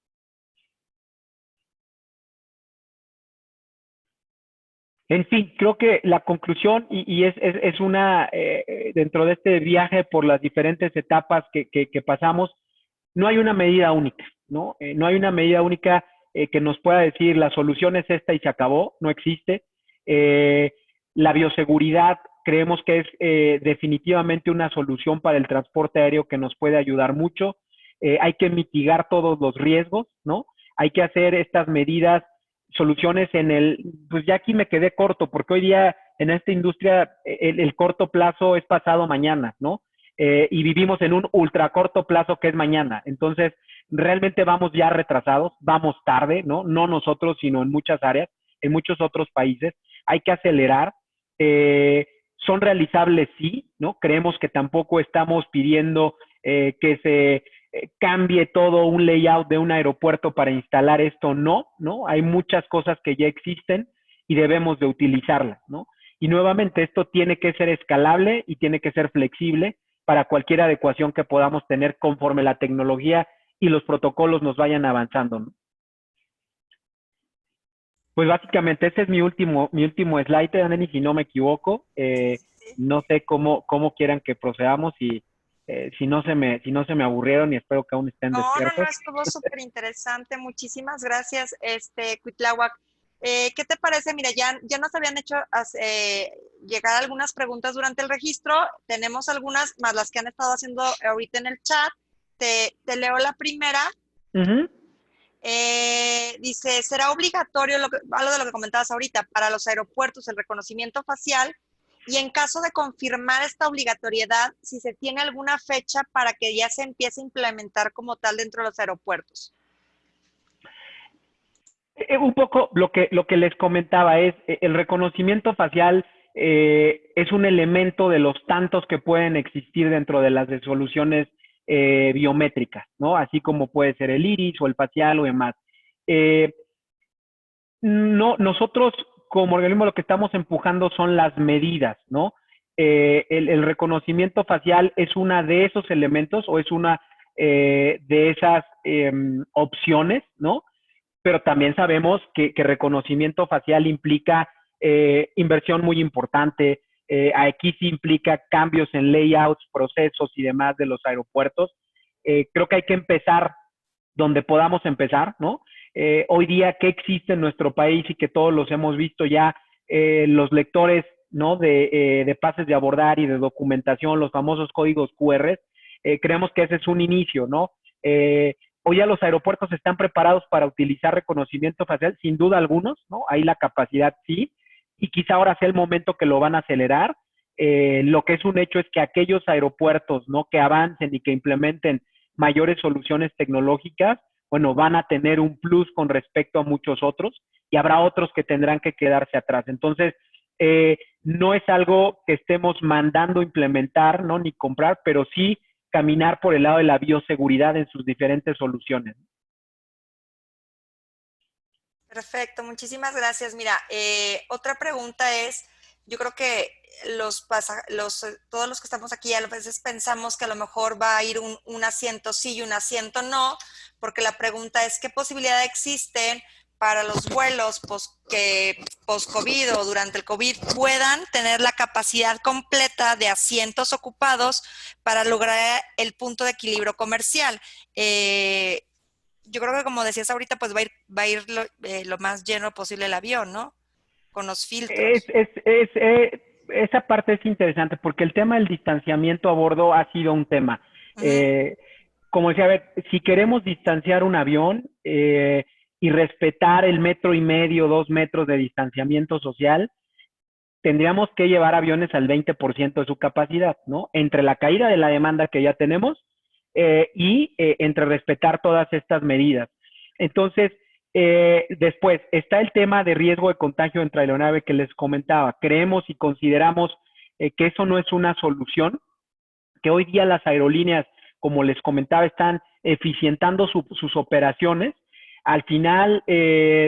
Speaker 3: En fin, creo que la conclusión, y es una, dentro de este viaje por las diferentes etapas que pasamos, no hay una medida única. ¿no? No hay una medida única que nos pueda decir la solución es esta y se acabó, no existe. La bioseguridad creemos que es definitivamente una solución para el transporte aéreo que nos puede ayudar mucho. Hay que mitigar todos los riesgos, ¿no? Hay que hacer estas medidas, soluciones pues ya aquí me quedé corto, porque hoy día en esta industria el corto plazo es pasado mañana, ¿no? Y vivimos en un ultra corto plazo que es mañana. Entonces, realmente vamos ya retrasados, vamos tarde, ¿no? No nosotros, sino en muchas áreas, en muchos otros países. Hay que acelerar. Son realizables, sí, ¿no? Creemos que tampoco estamos pidiendo que se cambie todo un layout de un aeropuerto para instalar esto, no, ¿no? Hay muchas cosas que ya existen y debemos de utilizarlas, ¿no? Y nuevamente, esto tiene que ser escalable y tiene que ser flexible para cualquier adecuación que podamos tener conforme la tecnología y los protocolos nos vayan avanzando, ¿no? Pues básicamente ese es mi último slide, Dani, si no me equivoco. No sé cómo quieran que procedamos y si no se me aburrieron y espero que aún estén despiertos.
Speaker 1: No, estuvo súper interesante. Muchísimas gracias, Cuitláhuac. ¿Qué te parece? Mira, ya nos habían hecho llegar algunas preguntas durante el registro. Tenemos algunas más las que han estado haciendo ahorita en el chat. Te leo la primera.
Speaker 3: Uh-huh.
Speaker 1: Dice, ¿será obligatorio algo de lo que comentabas ahorita para los aeropuertos el reconocimiento facial? Y en caso de confirmar esta obligatoriedad, si se tiene alguna fecha para que ya se empiece a implementar como tal dentro de los aeropuertos.
Speaker 3: Un poco lo que les comentaba es el reconocimiento facial es un elemento de los tantos que pueden existir dentro de las soluciones biométricas, ¿no? Así como puede ser el iris o el facial o demás. No, nosotros como organismo lo que estamos empujando son las medidas, ¿no? El reconocimiento facial es una de esos elementos o es una de esas opciones, ¿no? Pero también sabemos que reconocimiento facial implica inversión muy importante. Aquí sí implica cambios en layouts, procesos y demás de los aeropuertos. Creo que hay que empezar donde podamos empezar, ¿no? Hoy día, ¿qué existe en nuestro país y que todos los hemos visto ya? Los lectores, ¿no? De pases de abordar y de documentación, los famosos códigos QR. Creemos que ese es un inicio, ¿no? Hoy ya los aeropuertos están preparados para utilizar reconocimiento facial, sin duda algunos, ¿no? Ahí la capacidad sí, y quizá ahora sea el momento que lo van a acelerar. Lo que es un hecho es que aquellos aeropuertos, ¿no? Que avancen y que implementen mayores soluciones tecnológicas, bueno, van a tener un plus con respecto a muchos otros y habrá otros que tendrán que quedarse atrás. Entonces, no es algo que estemos mandando implementar, ¿no? Ni comprar, pero sí caminar por el lado de la bioseguridad en sus diferentes soluciones.
Speaker 1: Perfecto, muchísimas gracias. Mira, otra pregunta es, yo creo que todos los que estamos aquí a veces pensamos que a lo mejor va a ir un asiento sí y un asiento no, porque la pregunta es, ¿qué posibilidad existe para los vuelos post-COVID o durante el COVID puedan tener la capacidad completa de asientos ocupados para lograr el punto de equilibrio comercial? Yo creo que como decías ahorita, pues va a ir lo más lleno posible el avión, ¿no? Con los filtros.
Speaker 3: Esa parte es interesante porque el tema del distanciamiento a bordo ha sido un tema. Uh-huh. Como decía, a ver, si queremos distanciar un avión y respetar el 1.5 metros, 2 metros de distanciamiento social, tendríamos que llevar aviones al 20% de su capacidad, ¿no? Entre la caída de la demanda que ya tenemos y entre respetar todas estas medidas. Entonces, después está el tema de riesgo de contagio entre aeronave que les comentaba. Creemos y consideramos que eso no es una solución, que hoy día las aerolíneas, como les comentaba, están eficientando sus operaciones. Al final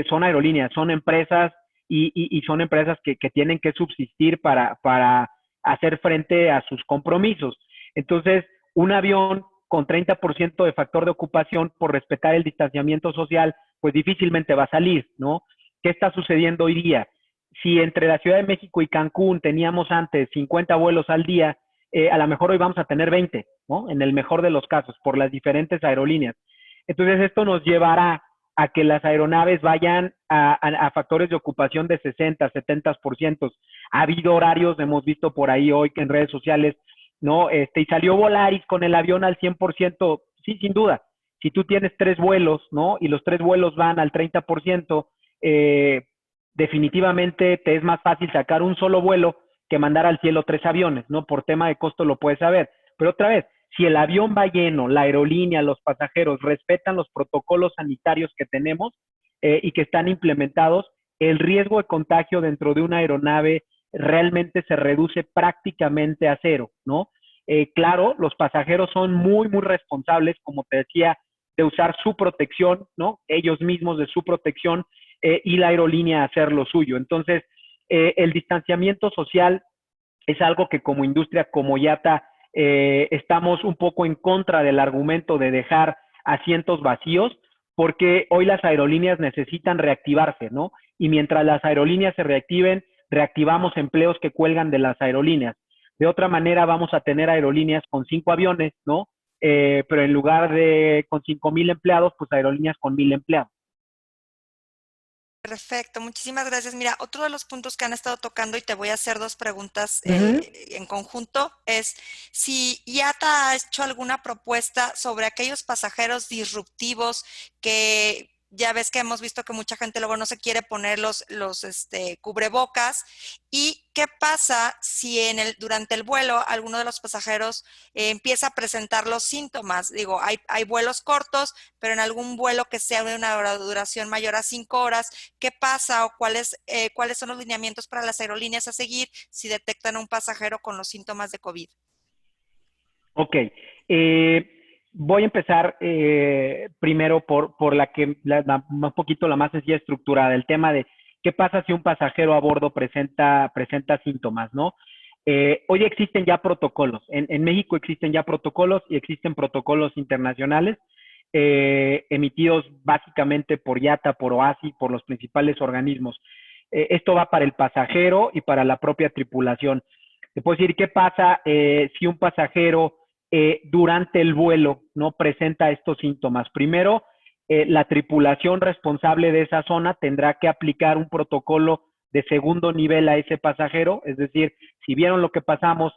Speaker 3: son aerolíneas, son empresas y son empresas que tienen que subsistir para hacer frente a sus compromisos. Entonces, un avión con 30% de factor de ocupación por respetar el distanciamiento social, pues difícilmente va a salir, ¿no? ¿Qué está sucediendo hoy día? Si entre la Ciudad de México y Cancún teníamos antes 50 vuelos al día, a lo mejor hoy vamos a tener 20, ¿no? En el mejor de los casos, por las diferentes aerolíneas. Entonces, esto nos llevará a que las aeronaves vayan a factores de ocupación de 60, 70%. Ha habido horarios, hemos visto por ahí hoy que en redes sociales, ¿no? Y salió Volaris con el avión al 100%, sí, sin duda. Si tú tienes 3 vuelos, ¿no? Y los 3 vuelos van al 30%, definitivamente te es más fácil sacar un solo vuelo que mandar al cielo 3 aviones, ¿no? Por tema de costo lo puedes saber. Pero otra vez, si el avión va lleno, la aerolínea, los pasajeros respetan los protocolos sanitarios que tenemos y que están implementados, el riesgo de contagio dentro de una aeronave realmente se reduce prácticamente a cero, ¿no? Claro, los pasajeros son muy, muy responsables, como te decía, de usar su protección, ¿no? Ellos mismos de su protección y la aerolínea hacer lo suyo. Entonces, el distanciamiento social es algo que como industria, como IATA, estamos un poco en contra del argumento de dejar asientos vacíos, porque hoy las aerolíneas necesitan reactivarse, ¿no? Y mientras las aerolíneas se reactiven, reactivamos empleos que cuelgan de las aerolíneas. De otra manera, vamos a tener aerolíneas con 5 aviones, ¿no? Pero en lugar de con 5,000 empleados, pues aerolíneas con 1,000 empleados.
Speaker 1: Perfecto, muchísimas gracias. Mira, otro de los puntos que han estado tocando, y te voy a hacer 2 preguntas en conjunto, es si IATA ha hecho alguna propuesta sobre aquellos pasajeros disruptivos que ya ves que hemos visto que mucha gente luego no se quiere poner los cubrebocas. ¿Y qué pasa si durante el vuelo alguno de los pasajeros empieza a presentar los síntomas? Digo, hay vuelos cortos, pero en algún vuelo que sea de una duración mayor a 5 horas, ¿qué pasa o cuáles son los lineamientos para las aerolíneas a seguir si detectan a un pasajero con los síntomas de COVID?
Speaker 3: Ok. Voy a empezar primero por un poquito la más sencilla estructurada, el tema de qué pasa si un pasajero a bordo presenta síntomas, ¿no? Hoy existen ya protocolos. En México existen ya protocolos y existen protocolos internacionales emitidos básicamente por IATA, por OASI, por los principales organismos. Esto va para el pasajero y para la propia tripulación. Te puedo decir qué pasa si un pasajero durante el vuelo no presenta estos síntomas. Primero, la tripulación responsable de esa zona tendrá que aplicar un protocolo de segundo nivel a ese pasajero, es decir, si vieron lo que pasamos,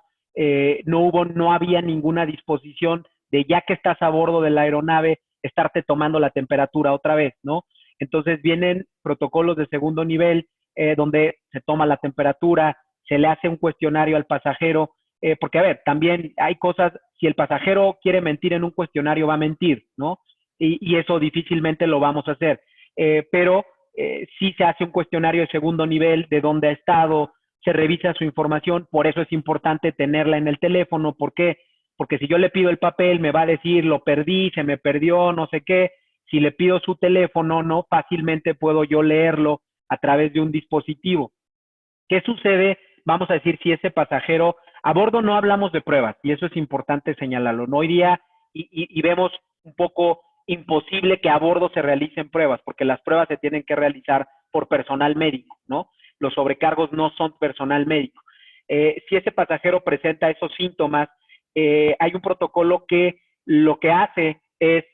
Speaker 3: no había ninguna disposición de ya que estás a bordo de la aeronave, estarte tomando la temperatura otra vez, ¿no? Entonces vienen protocolos de segundo nivel donde se toma la temperatura, se le hace un cuestionario al pasajero, porque a ver, también hay cosas, si el pasajero quiere mentir en un cuestionario va a mentir, ¿no? Y eso difícilmente lo vamos a hacer, pero sí se hace un cuestionario de segundo nivel, de dónde ha estado, se revisa su información, por eso es importante tenerla en el teléfono. ¿Por qué? Porque si yo le pido el papel, me va a decir, lo perdí, se me perdió, no sé qué. Si le pido su teléfono, no fácilmente puedo yo leerlo a través de un dispositivo. ¿Qué sucede? Vamos a decir, si ese pasajero, a bordo no hablamos de pruebas, y eso es importante señalarlo, ¿no? Hoy día, y vemos un poco imposible que a bordo se realicen pruebas, porque las pruebas se tienen que realizar por personal médico, ¿no? Los sobrecargos no son personal médico. Si ese pasajero presenta esos síntomas, hay un protocolo que lo que hace es,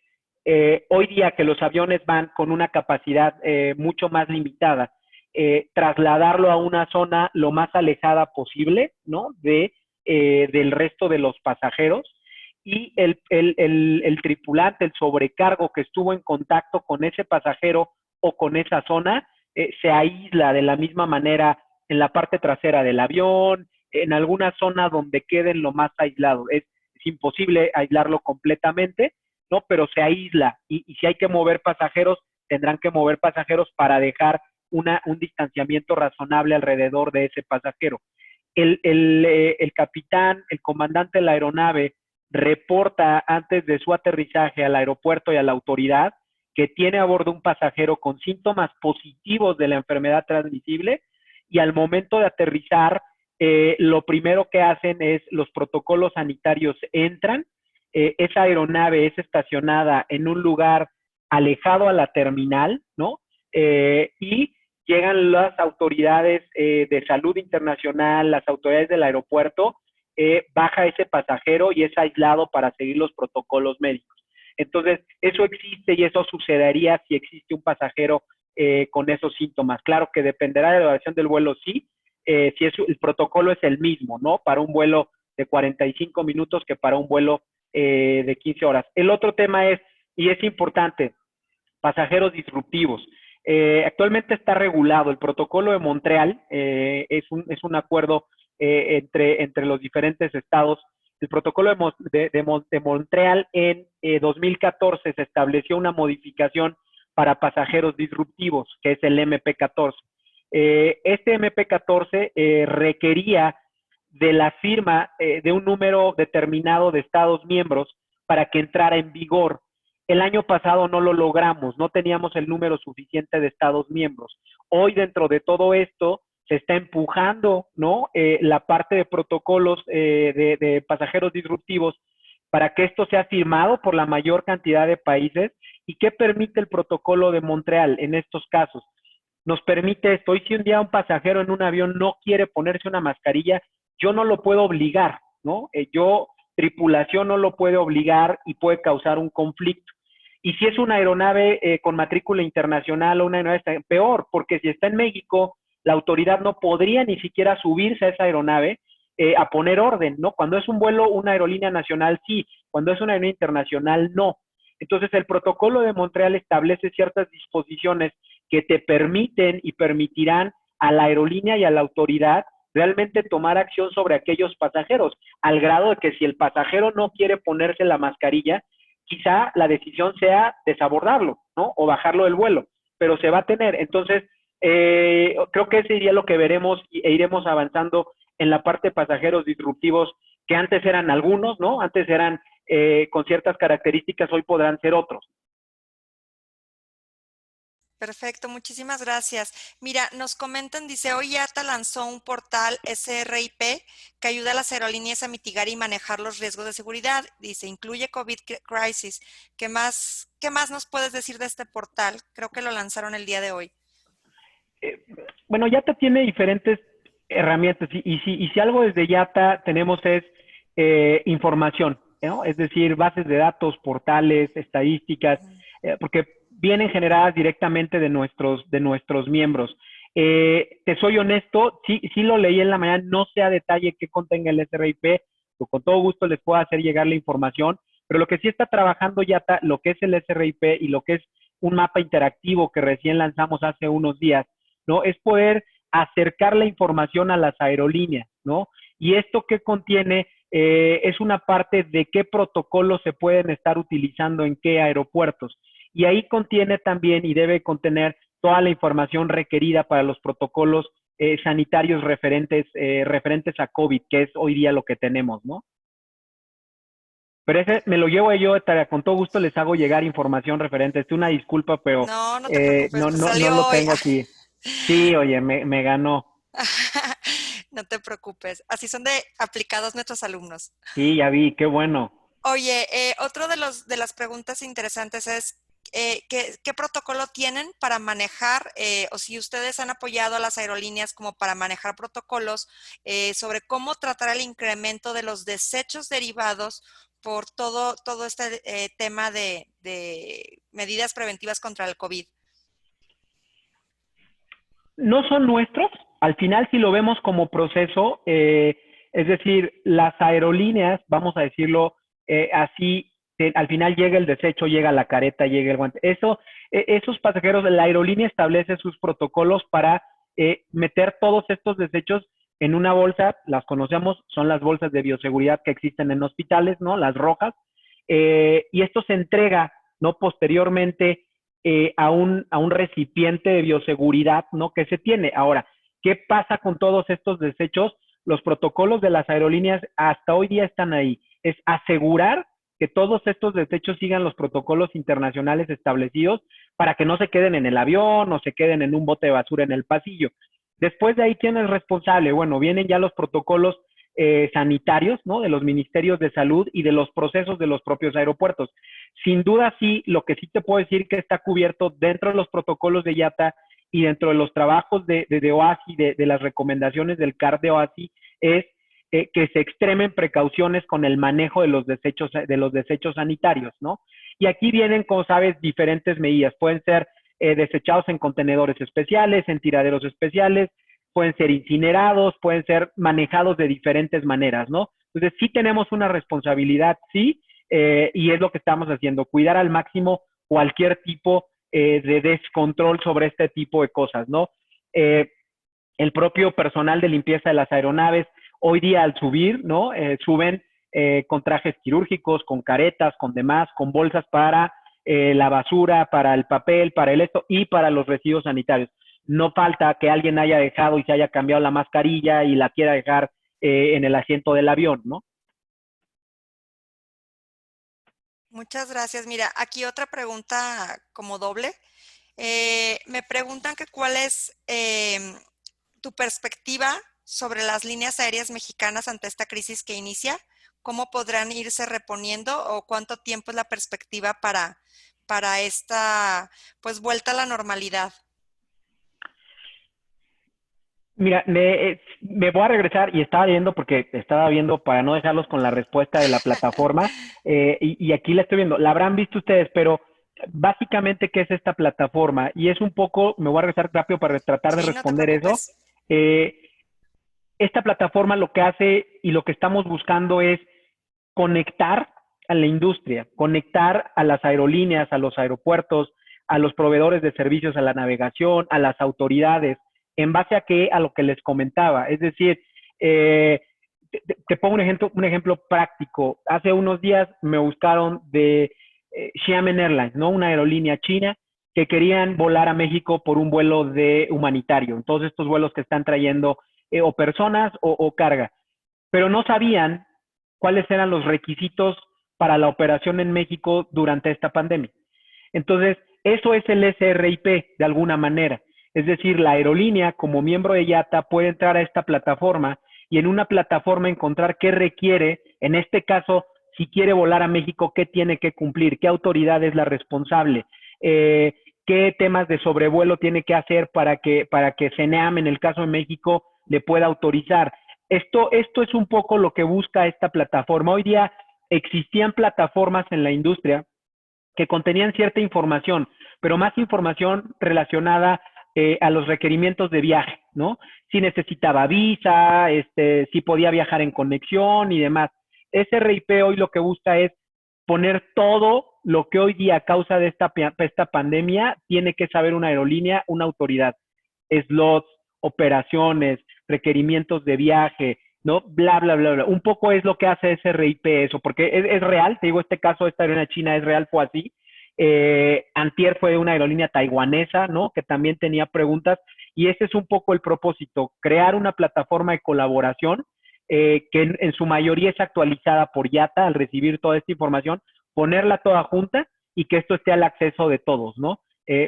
Speaker 3: hoy día que los aviones van con una capacidad mucho más limitada, trasladarlo a una zona lo más alejada posible, ¿no? Del resto de los pasajeros, y el tripulante, el sobrecargo que estuvo en contacto con ese pasajero o con esa zona, se aísla de la misma manera en la parte trasera del avión, en alguna zona donde queden lo más aislado. Es imposible aislarlo completamente, ¿no? Pero se aísla, y si hay que mover pasajeros, tendrán que mover pasajeros para dejar un distanciamiento razonable alrededor de ese pasajero. El capitán, el comandante de la aeronave, reporta antes de su aterrizaje al aeropuerto y a la autoridad que tiene a bordo un pasajero con síntomas positivos de la enfermedad transmisible, y al momento de aterrizar, lo primero que hacen es los protocolos sanitarios entran, esa aeronave es estacionada en un lugar alejado a la terminal, ¿no? Y llegan las autoridades de salud internacional, las autoridades del aeropuerto, baja ese pasajero y es aislado para seguir los protocolos médicos. Entonces, eso existe y eso sucedería si existe un pasajero con esos síntomas. Claro que dependerá de la duración del vuelo, sí, si es, el protocolo es el mismo, ¿no? Para un vuelo de 45 minutos que para un vuelo de 15 horas. El otro tema es, y es importante, pasajeros disruptivos. Actualmente está regulado. El protocolo de Montreal es un acuerdo entre los diferentes estados. El protocolo de Montreal en 2014 se estableció una modificación para pasajeros disruptivos, que es el MP14. Este MP14 requería de la firma de un número determinado de estados miembros para que entrara en vigor. El año pasado no lo logramos, no teníamos el número suficiente de estados miembros. Hoy, dentro de todo esto, se está empujando, ¿no? La parte de protocolos de pasajeros disruptivos para que esto sea firmado por la mayor cantidad de países. ¿Y qué permite el protocolo de Montreal en estos casos? Nos permite esto. Y si un día un pasajero en un avión no quiere ponerse una mascarilla, yo no lo puedo obligar, ¿no? Tripulación no lo puede obligar y puede causar un conflicto. Y si es una aeronave con matrícula internacional o una aeronave, peor, porque si está en México, la autoridad no podría ni siquiera subirse a esa aeronave a poner orden, ¿no? Cuando es un vuelo, una aerolínea nacional, sí. Cuando es una aerolínea internacional, no. Entonces, el protocolo de Montreal establece ciertas disposiciones que te permiten y permitirán a la aerolínea y a la autoridad realmente tomar acción sobre aquellos pasajeros, al grado de que si el pasajero no quiere ponerse la mascarilla, quizá la decisión sea desabordarlo, ¿no? O bajarlo del vuelo, pero se va a tener. Entonces, creo que ese sería lo que veremos e iremos avanzando en la parte de pasajeros disruptivos, que antes eran algunos, ¿no? Antes eran con ciertas características, hoy podrán ser otros.
Speaker 1: Perfecto, muchísimas gracias. Mira, nos comentan, dice, hoy IATA lanzó un portal SRIP que ayuda a las aerolíneas a mitigar y manejar los riesgos de seguridad. Dice, incluye COVID Crisis. ¿Qué más nos puedes decir de este portal? Creo que lo lanzaron el día de hoy.
Speaker 3: Bueno, IATA tiene diferentes herramientas y si algo desde IATA tenemos es información, ¿no? Es decir, bases de datos, portales, estadísticas, porque vienen generadas directamente de nuestros miembros. Te soy honesto, sí lo leí en la mañana, no sé a detalle qué contenga el SRIP, pero con todo gusto les puedo hacer llegar la información, pero lo que sí está trabajando IATA, lo que es el SRIP y lo que es un mapa interactivo que recién lanzamos hace unos días, ¿no? Es poder acercar la información a las aerolíneas, ¿no? Y esto que contiene es una parte de qué protocolos se pueden estar utilizando en qué aeropuertos. Y ahí contiene también y debe contener toda la información requerida para los protocolos sanitarios referentes a COVID, que es hoy día lo que tenemos, ¿no? Pero ese me lo llevo yo de tarea. Con todo gusto les hago llegar información referente. Es una disculpa, pero
Speaker 1: no te preocupes, pues
Speaker 3: no lo
Speaker 1: hoy.
Speaker 3: tengo aquí. Sí, oye, me ganó.
Speaker 1: No te preocupes. Así son de aplicados nuestros alumnos.
Speaker 3: Sí, ya vi, qué bueno.
Speaker 1: Oye, otro de las preguntas interesantes es ¿qué protocolo tienen para manejar o si ustedes han apoyado a las aerolíneas como para manejar protocolos sobre cómo tratar el incremento de los desechos derivados por todo este tema de medidas preventivas contra el COVID?
Speaker 3: No son nuestros, al final si lo vemos como proceso, es decir, las aerolíneas, vamos a decirlo así, al final llega el desecho, llega la careta, llega el guante. Esos pasajeros, la aerolínea establece sus protocolos para meter todos estos desechos en una bolsa, las conocemos, son las bolsas de bioseguridad que existen en hospitales, ¿no? Las rojas, y esto se entrega, ¿no? Posteriormente a un recipiente de bioseguridad, ¿no? Que se tiene. Ahora, ¿qué pasa con todos estos desechos? Los protocolos de las aerolíneas hasta hoy día están ahí. Es asegurar que todos estos desechos sigan los protocolos internacionales establecidos para que no se queden en el avión o se queden en un bote de basura en el pasillo. Después de ahí, ¿quién es responsable? Bueno, vienen ya los protocolos sanitarios, ¿no? De los ministerios de salud y de los procesos de los propios aeropuertos. Sin duda, sí, lo que sí te puedo decir que está cubierto dentro de los protocolos de IATA y dentro de los trabajos de OASI, de las recomendaciones del CAR de OASI, es que se extremen precauciones con el manejo de los desechos sanitarios, ¿no? Y aquí vienen, como sabes, diferentes medidas. Pueden ser desechados en contenedores especiales, en tiraderos especiales, pueden ser incinerados, pueden ser manejados de diferentes maneras, ¿no? Entonces, sí tenemos una responsabilidad, sí, y es lo que estamos haciendo, cuidar al máximo cualquier tipo de descontrol sobre este tipo de cosas, ¿no? El propio personal de limpieza de las aeronaves, hoy día al subir, ¿no? Suben con trajes quirúrgicos, con caretas, con demás, con bolsas para la basura, para el papel, para el esto y para los residuos sanitarios. No falta que alguien haya dejado y se haya cambiado la mascarilla y la quiera dejar en el asiento del avión, ¿no?
Speaker 1: Muchas gracias. Mira, aquí otra pregunta como doble. Me preguntan que cuál es tu perspectiva sobre las líneas aéreas mexicanas ante esta crisis que inicia, cómo podrán irse reponiendo o cuánto tiempo es la perspectiva para esta pues vuelta a la normalidad.
Speaker 3: Mira, me voy a regresar y estaba viendo, porque estaba viendo para no dejarlos con la respuesta de la plataforma, y aquí la estoy viendo. La habrán visto ustedes, pero básicamente, ¿qué es esta plataforma? Y es un poco, me voy a regresar rápido para tratar de
Speaker 1: Sí, no te
Speaker 3: responder eso.
Speaker 1: preocupes.
Speaker 3: Esta plataforma lo que hace y lo que estamos buscando es conectar a la industria, conectar a las aerolíneas, a los aeropuertos, a los proveedores de servicios a la navegación, a las autoridades, en base a qué, a lo que les comentaba. Es decir, te pongo un ejemplo práctico. Hace unos días me buscaron de Xiamen Airlines, ¿no? Una aerolínea china que querían volar a México por un vuelo de humanitario. Todos estos vuelos que están trayendo o personas o carga, pero no sabían cuáles eran los requisitos para la operación en México durante esta pandemia. Entonces, eso es el SRIP de alguna manera. Es decir, la aerolínea como miembro de IATA puede entrar a esta plataforma y en una plataforma encontrar qué requiere, en este caso, si quiere volar a México, qué tiene que cumplir, qué autoridad es la responsable, qué temas de sobrevuelo tiene que hacer para que CENEAM, en el caso de México, le pueda autorizar. Esto es un poco lo que busca esta plataforma. Hoy día existían plataformas en la industria que contenían cierta información, pero más información relacionada a los requerimientos de viaje, ¿no? Si necesitaba visa, si podía viajar en conexión y demás. SRIP hoy lo que busca es poner todo lo que hoy día a causa de esta pandemia tiene que saber una aerolínea, una autoridad. Slots, operaciones, requerimientos de viaje, ¿no? Bla, bla, bla, bla. Un poco es lo que hace SRIP eso, porque es real, te digo, este caso, esta aerolínea china es real, fue así. Antier fue una aerolínea taiwanesa, ¿no? Que también tenía preguntas, y ese es un poco el propósito, crear una plataforma de colaboración que en su mayoría es actualizada por IATA al recibir toda esta información, ponerla toda junta y que esto esté al acceso de todos, ¿no?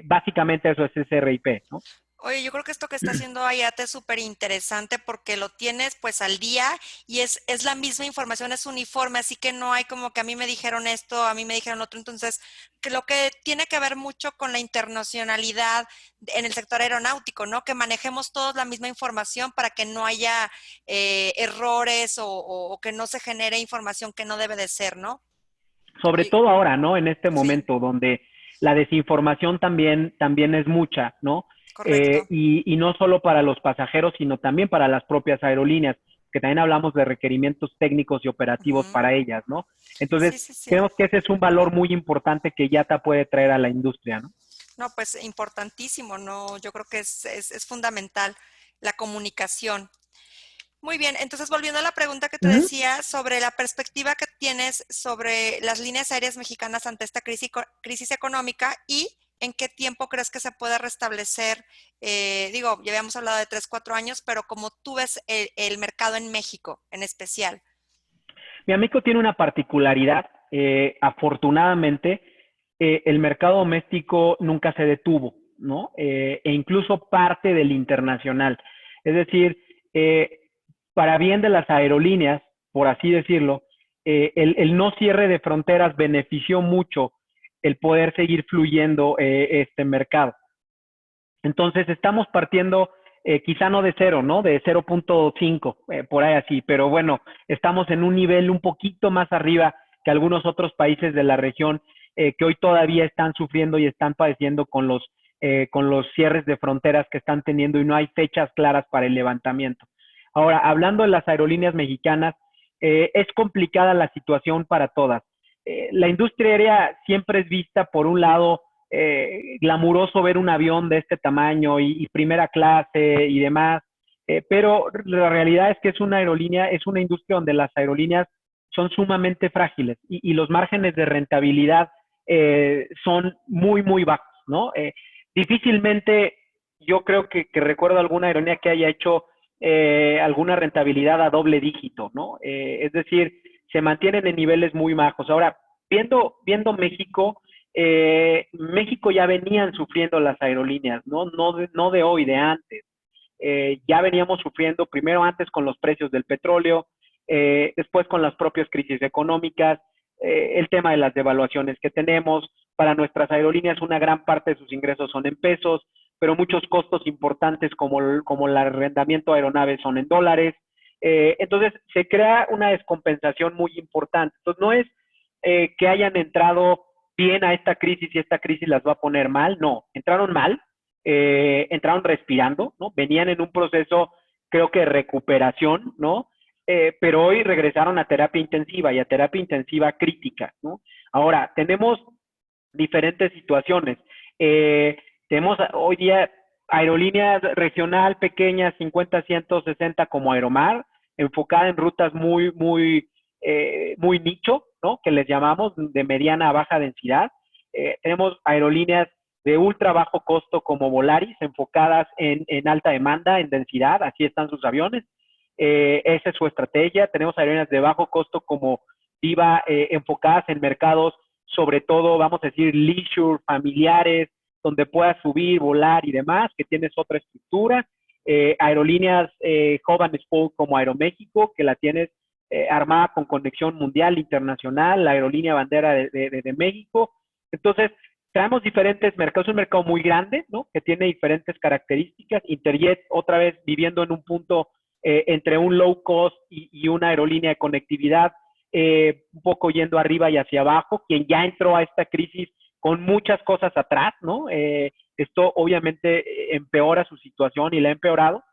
Speaker 3: Básicamente eso es SRIP, ¿no?
Speaker 1: Oye, yo creo que esto que está haciendo IATA es súper interesante porque lo tienes pues al día y es la misma información, es uniforme, así que no hay como que a mí me dijeron esto, a mí me dijeron otro. Entonces, que lo que tiene que ver mucho con la internacionalidad en el sector aeronáutico, ¿no? Que manejemos todos la misma información para que no haya errores o que no se genere información que no debe de ser, ¿no?
Speaker 3: Sobre todo ahora, ¿no? En este
Speaker 1: Sí,
Speaker 3: momento donde la desinformación también es mucha, ¿no?
Speaker 1: correcto.
Speaker 3: Y no solo para los pasajeros, sino también para las propias aerolíneas, que también hablamos de requerimientos técnicos y operativos
Speaker 1: Ujú.
Speaker 3: para ellas, ¿no? Entonces,
Speaker 1: Sí, sí, sí.
Speaker 3: creemos que ese es un valor muy importante que YATA puede traer a la industria, ¿no?
Speaker 1: No, pues importantísimo, ¿no? Yo creo que es fundamental la comunicación. Muy bien, entonces volviendo a la pregunta que te
Speaker 3: Uh -huh.
Speaker 1: decía sobre la perspectiva que tienes sobre las líneas aéreas mexicanas ante esta crisis económica y en qué tiempo crees que se puede restablecer, digo, ya habíamos hablado de 3, 4 años, pero como tú ves el mercado en México en especial.
Speaker 3: Mi amigo tiene una particularidad, afortunadamente, el mercado doméstico nunca se detuvo, ¿no? E incluso parte del internacional. Es decir, para bien de las aerolíneas, por así decirlo, el no cierre de fronteras benefició mucho el poder seguir fluyendo este mercado. Entonces, estamos partiendo quizá no de cero, ¿no? De 0.5, por ahí así, pero bueno, estamos en un nivel un poquito más arriba que algunos otros países de la región que hoy todavía están sufriendo y están padeciendo con los cierres de fronteras que están teniendo y no hay fechas claras para el levantamiento. Ahora, hablando de las aerolíneas mexicanas, es complicada la situación para todas. La industria aérea siempre es vista, por un lado, glamuroso ver un avión de este tamaño y primera clase y demás, pero la realidad es que es una aerolínea, es una industria donde las aerolíneas son sumamente frágiles y los márgenes de rentabilidad son muy, muy bajos, ¿no? Difícilmente yo creo que recuerdo alguna aerolínea que haya hecho alguna rentabilidad a doble dígito, ¿no? Es decir, se mantienen en niveles muy bajos. Ahora, viendo México, México ya venían sufriendo las aerolíneas, no de hoy, de antes. Ya veníamos sufriendo primero antes con los precios del petróleo, después con las propias crisis económicas, el tema de las devaluaciones que tenemos. Para nuestras aerolíneas una gran parte de sus ingresos son en pesos, pero muchos costos importantes como el arrendamiento de aeronaves son en dólares. Entonces se crea una descompensación muy importante. Entonces no es que hayan entrado bien a esta crisis y esta crisis las va a poner mal, no, entraron mal, entraron respirando, ¿no? Venían en un proceso, creo que de recuperación, ¿no? Pero hoy regresaron a terapia intensiva y a terapia intensiva crítica, ¿no? Ahora, tenemos diferentes situaciones. Tenemos hoy día aerolíneas regional pequeñas, 50, 160 como Aeromar, enfocada en rutas muy nicho, ¿no? Que les llamamos de mediana a baja densidad. Tenemos aerolíneas de ultra bajo costo como Volaris, enfocadas en alta demanda, en densidad, así están sus aviones. Esa es su estrategia. Tenemos aerolíneas de bajo costo como Viva, enfocadas en mercados, sobre todo, vamos a decir, leisure, familiares, donde puedas subir, volar y demás, que tienes otra estructura. Aerolíneas Hub and Spoke como Aeroméxico, que la tienes armada con conexión mundial, internacional, la aerolínea bandera de México. Entonces, traemos diferentes mercados, es un mercado muy grande, ¿no? Que tiene diferentes características. Interjet, otra vez, viviendo en un punto entre un low cost y una aerolínea de conectividad, un poco yendo arriba y hacia abajo, quien ya entró a esta crisis con muchas cosas atrás, ¿no? Esto obviamente empeora su situación y la ha empeorado.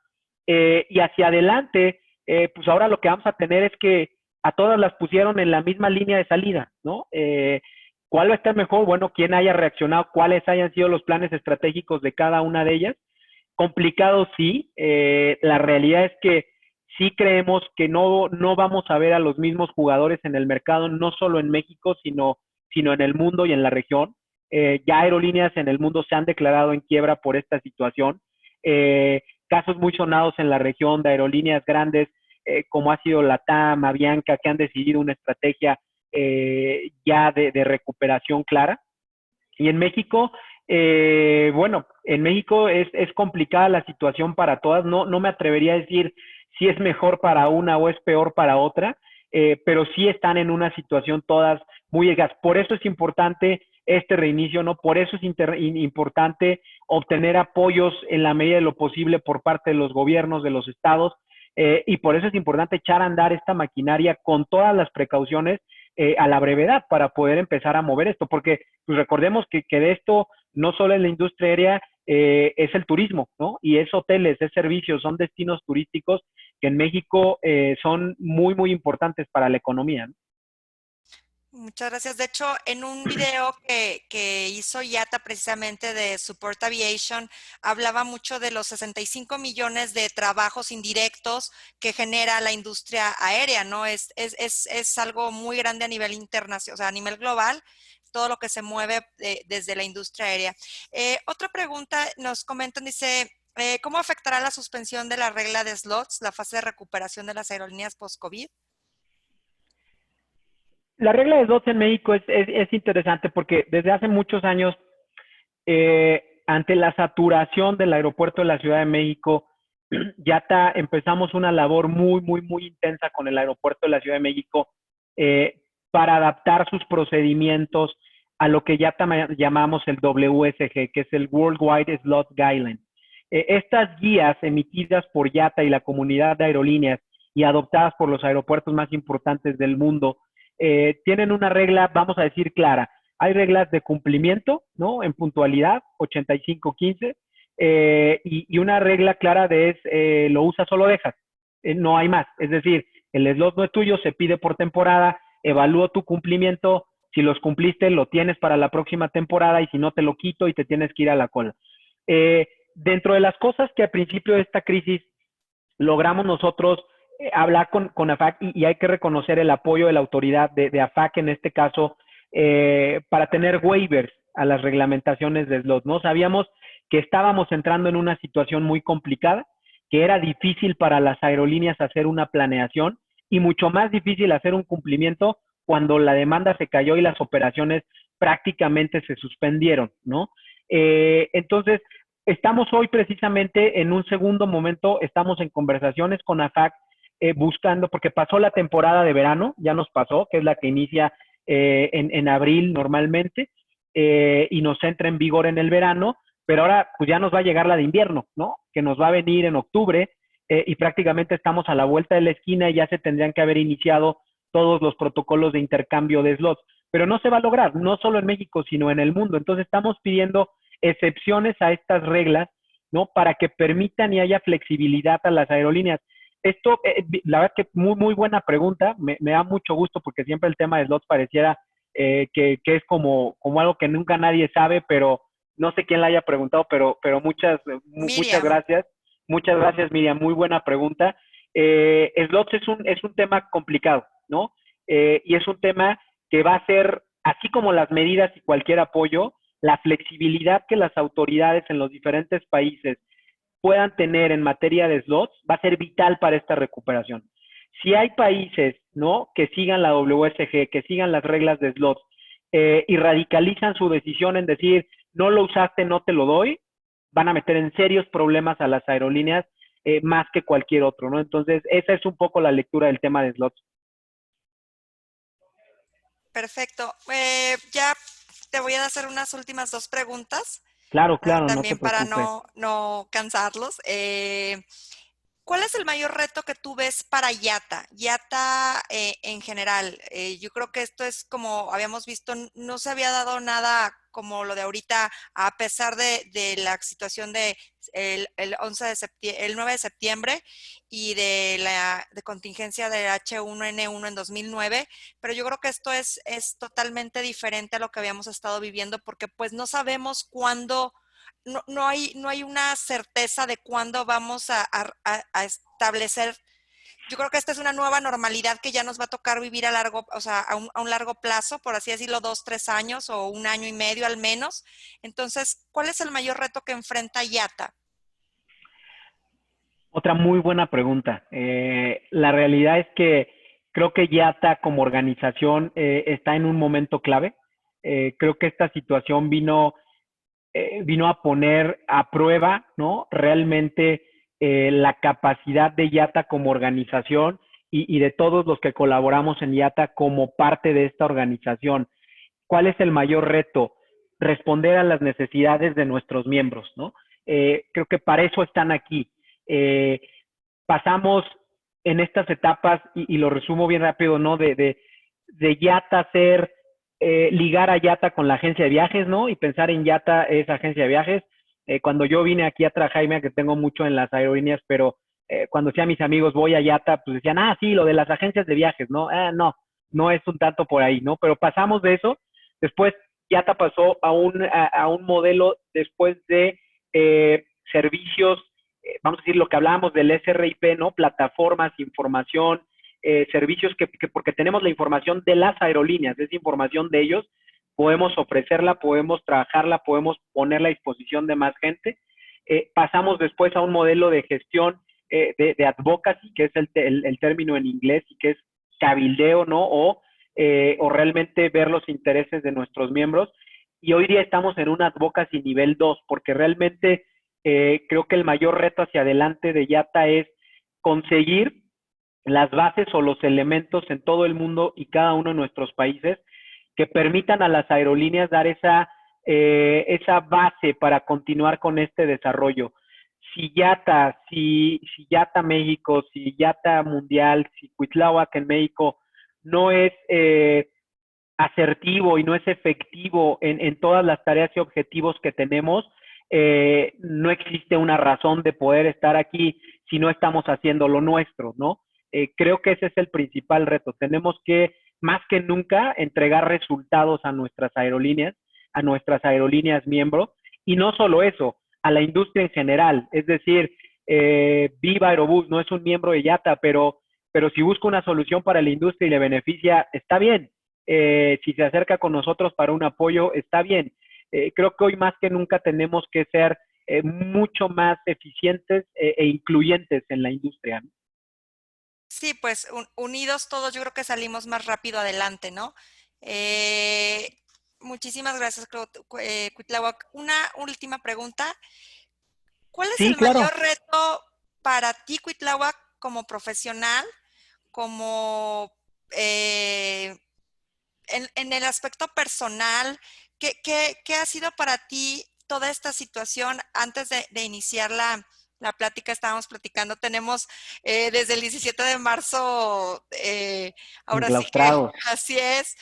Speaker 3: Y hacia adelante, pues ahora lo que vamos a tener es que a todas las pusieron en la misma línea de salida, ¿no? ¿Cuál va a estar mejor? Bueno, quién haya reaccionado, cuáles hayan sido los planes estratégicos de cada una de ellas. Complicado sí, la realidad es que sí creemos que no vamos a ver a los mismos jugadores en el mercado, no solo en México, sino en el mundo y en la región. Ya aerolíneas en el mundo se han declarado en quiebra por esta situación. Casos muy sonados en la región de aerolíneas grandes, como ha sido LATAM, Avianca, que han decidido una estrategia ya de recuperación clara. Y en México, bueno, en México es complicada la situación para todas. No me atrevería a decir si es mejor para una o es peor para otra, pero sí están en una situación todas muy delgadas. Por eso es importante este reinicio, ¿no? Por eso es importante obtener apoyos en la medida de lo posible por parte de los gobiernos, de los estados, y por eso es importante echar a andar esta maquinaria con todas las precauciones a la brevedad para poder empezar a mover esto, porque pues recordemos que de esto no solo en la industria aérea es el turismo, ¿no? Y es hoteles, es servicios, son destinos turísticos que en México son muy, muy importantes para la economía, ¿no?
Speaker 1: Muchas gracias. De hecho, en un video que hizo IATA precisamente de Support Aviation, hablaba mucho de los 65 millones de trabajos indirectos que genera la industria aérea, ¿no? Es algo muy grande a nivel internacional, o sea, a nivel global, todo lo que se mueve desde la industria aérea. Otra pregunta, nos comentan, dice, ¿cómo afectará la suspensión de la regla de slots, la fase de recuperación de las aerolíneas post-COVID?
Speaker 3: La regla de slots en México es interesante porque desde hace muchos años, ante la saturación del aeropuerto de la Ciudad de México, ya empezamos una labor muy, muy, muy intensa con el aeropuerto de la Ciudad de México para adaptar sus procedimientos a lo que ya llamamos el WSG, que es el Worldwide Slot Guideline. Estas guías emitidas por IATA y la comunidad de aerolíneas y adoptadas por los aeropuertos más importantes del mundo, tienen una regla, vamos a decir, clara. Hay reglas de cumplimiento, ¿no? En puntualidad, 85-15, y una regla clara de lo usas o lo dejas, no hay más. Es decir, el slot no es tuyo, se pide por temporada, evalúo tu cumplimiento, si los cumpliste lo tienes para la próxima temporada y si no te lo quito y te tienes que ir a la cola. Dentro de las cosas que al principio de esta crisis logramos nosotros hablar con AFAC y hay que reconocer el apoyo de la autoridad de AFAC en este caso para tener waivers a las reglamentaciones de slot, ¿no? Sabíamos que estábamos entrando en una situación muy complicada, que era difícil para las aerolíneas hacer una planeación y mucho más difícil hacer un cumplimiento cuando la demanda se cayó y las operaciones prácticamente se suspendieron, ¿no? Entonces, estamos hoy precisamente en un segundo momento, estamos en conversaciones con AFAC buscando, porque pasó la temporada de verano, ya nos pasó, que es la que inicia en abril normalmente, y nos entra en vigor en el verano, pero ahora pues ya nos va a llegar la de invierno, ¿no? Que nos va a venir en octubre y prácticamente estamos a la vuelta de la esquina y ya se tendrían que haber iniciado todos los protocolos de intercambio de slots, pero no se va a lograr, no solo en México, sino en el mundo. Entonces estamos pidiendo excepciones a estas reglas, ¿no? Para que permitan y haya flexibilidad a las aerolíneas. Esto, la verdad que muy buena pregunta, me da mucho gusto porque siempre el tema de slots pareciera que es como algo que nunca nadie sabe, pero no sé quién la haya preguntado, pero muchas
Speaker 1: Miriam.
Speaker 3: gracias. Muchas gracias, Miriam. Muy buena pregunta. Slots es un tema complicado, ¿no? Y es un tema que va a ser, así como las medidas y cualquier apoyo, la flexibilidad que las autoridades en los diferentes países puedan tener en materia de slots va a ser vital para esta recuperación. Si hay países, ¿no? Que sigan la WSG, que sigan las reglas de slots y radicalizan su decisión en decir, no lo usaste, no te lo doy, van a meter en serios problemas a las aerolíneas más que cualquier otro, ¿no? Entonces, esa es un poco la lectura del tema de slots.
Speaker 1: Perfecto. Ya te voy a hacer unas últimas dos preguntas,
Speaker 3: Claro, claro, no te
Speaker 1: también para
Speaker 3: preocupes.
Speaker 1: no cansarlos. ¿Cuál es el mayor reto que tú ves para IATA? IATA en general. Yo creo que esto es como habíamos visto, no se había dado nada como lo de ahorita, a pesar de la situación de el 11 de septiembre, el 9 de septiembre y de la contingencia del H1N1 en 2009. Pero yo creo que esto es totalmente diferente a lo que habíamos estado viviendo porque pues no sabemos cuándo. No hay una certeza de cuándo vamos a establecer. Yo creo que esta es una nueva normalidad que ya nos va a tocar vivir o sea, a un largo plazo, por así decirlo, 2, 3 años o 1 año y medio al menos. Entonces, ¿cuál es el mayor reto que enfrenta IATA?
Speaker 3: Otra muy buena pregunta. La realidad es que creo que IATA como organización está en un momento clave. Creo que esta situación vino a poner a prueba, ¿no? Realmente la capacidad de IATA como organización y de todos los que colaboramos en IATA como parte de esta organización. ¿Cuál es el mayor reto? Responder a las necesidades de nuestros miembros, ¿no? Creo que para eso están aquí. Eh, Pasamos en estas etapas, y lo resumo bien rápido, ¿no? De IATA ser ligar a IATA con la agencia de viajes, ¿no? Y pensar en IATA es agencia de viajes. Cuando yo vine aquí a trabajar, que tengo mucho en las aerolíneas, pero cuando decía a mis amigos voy a IATA, pues decían, sí, lo de las agencias de viajes, ¿no? No es un tanto por ahí, ¿no? Pero pasamos de eso. Después IATA pasó a un modelo después de servicios, vamos a decir, lo que hablábamos del SRIP, ¿no? Plataformas, información, servicios que porque tenemos la información de las aerolíneas, esa información de ellos, podemos ofrecerla, podemos trabajarla, podemos ponerla a disposición de más gente. Pasamos después a un modelo de gestión de advocacy, que es el término en inglés y que es cabildeo, ¿no? O realmente ver los intereses de nuestros miembros. Y hoy día estamos en un advocacy nivel 2, porque realmente creo que el mayor reto hacia adelante de IATA es conseguir las bases o los elementos en todo el mundo y cada uno de nuestros países que permitan a las aerolíneas dar esa base para continuar con este desarrollo. Si IATA México, si IATA Mundial, si Cuitláhuac en México no es asertivo y no es efectivo en todas las tareas y objetivos que tenemos, no existe una razón de poder estar aquí si no estamos haciendo lo nuestro, ¿no? Creo que ese es el principal reto. Tenemos que, más que nunca, entregar resultados a nuestras aerolíneas miembro, y no solo eso, a la industria en general. Es decir, Viva Aerobús no es un miembro de IATA, pero si busca una solución para la industria y le beneficia, está bien. Si se acerca con nosotros para un apoyo, está bien. Creo que hoy más que nunca tenemos que ser mucho más eficientes e incluyentes en la industria, ¿no?
Speaker 1: Sí, pues unidos todos yo creo que salimos más rápido adelante, ¿no? Muchísimas gracias, Cuitláhuac. Una última pregunta. ¿Cuál es
Speaker 3: Sí,
Speaker 1: el mayor
Speaker 3: claro.
Speaker 1: reto para ti, Cuitláhuac, como profesional, como en el aspecto personal? ¿Qué ha sido para ti toda esta situación? Antes de iniciar la plática, estábamos platicando, tenemos desde el 17 de marzo, ahora sí que
Speaker 3: Enclaustrados.
Speaker 1: así es,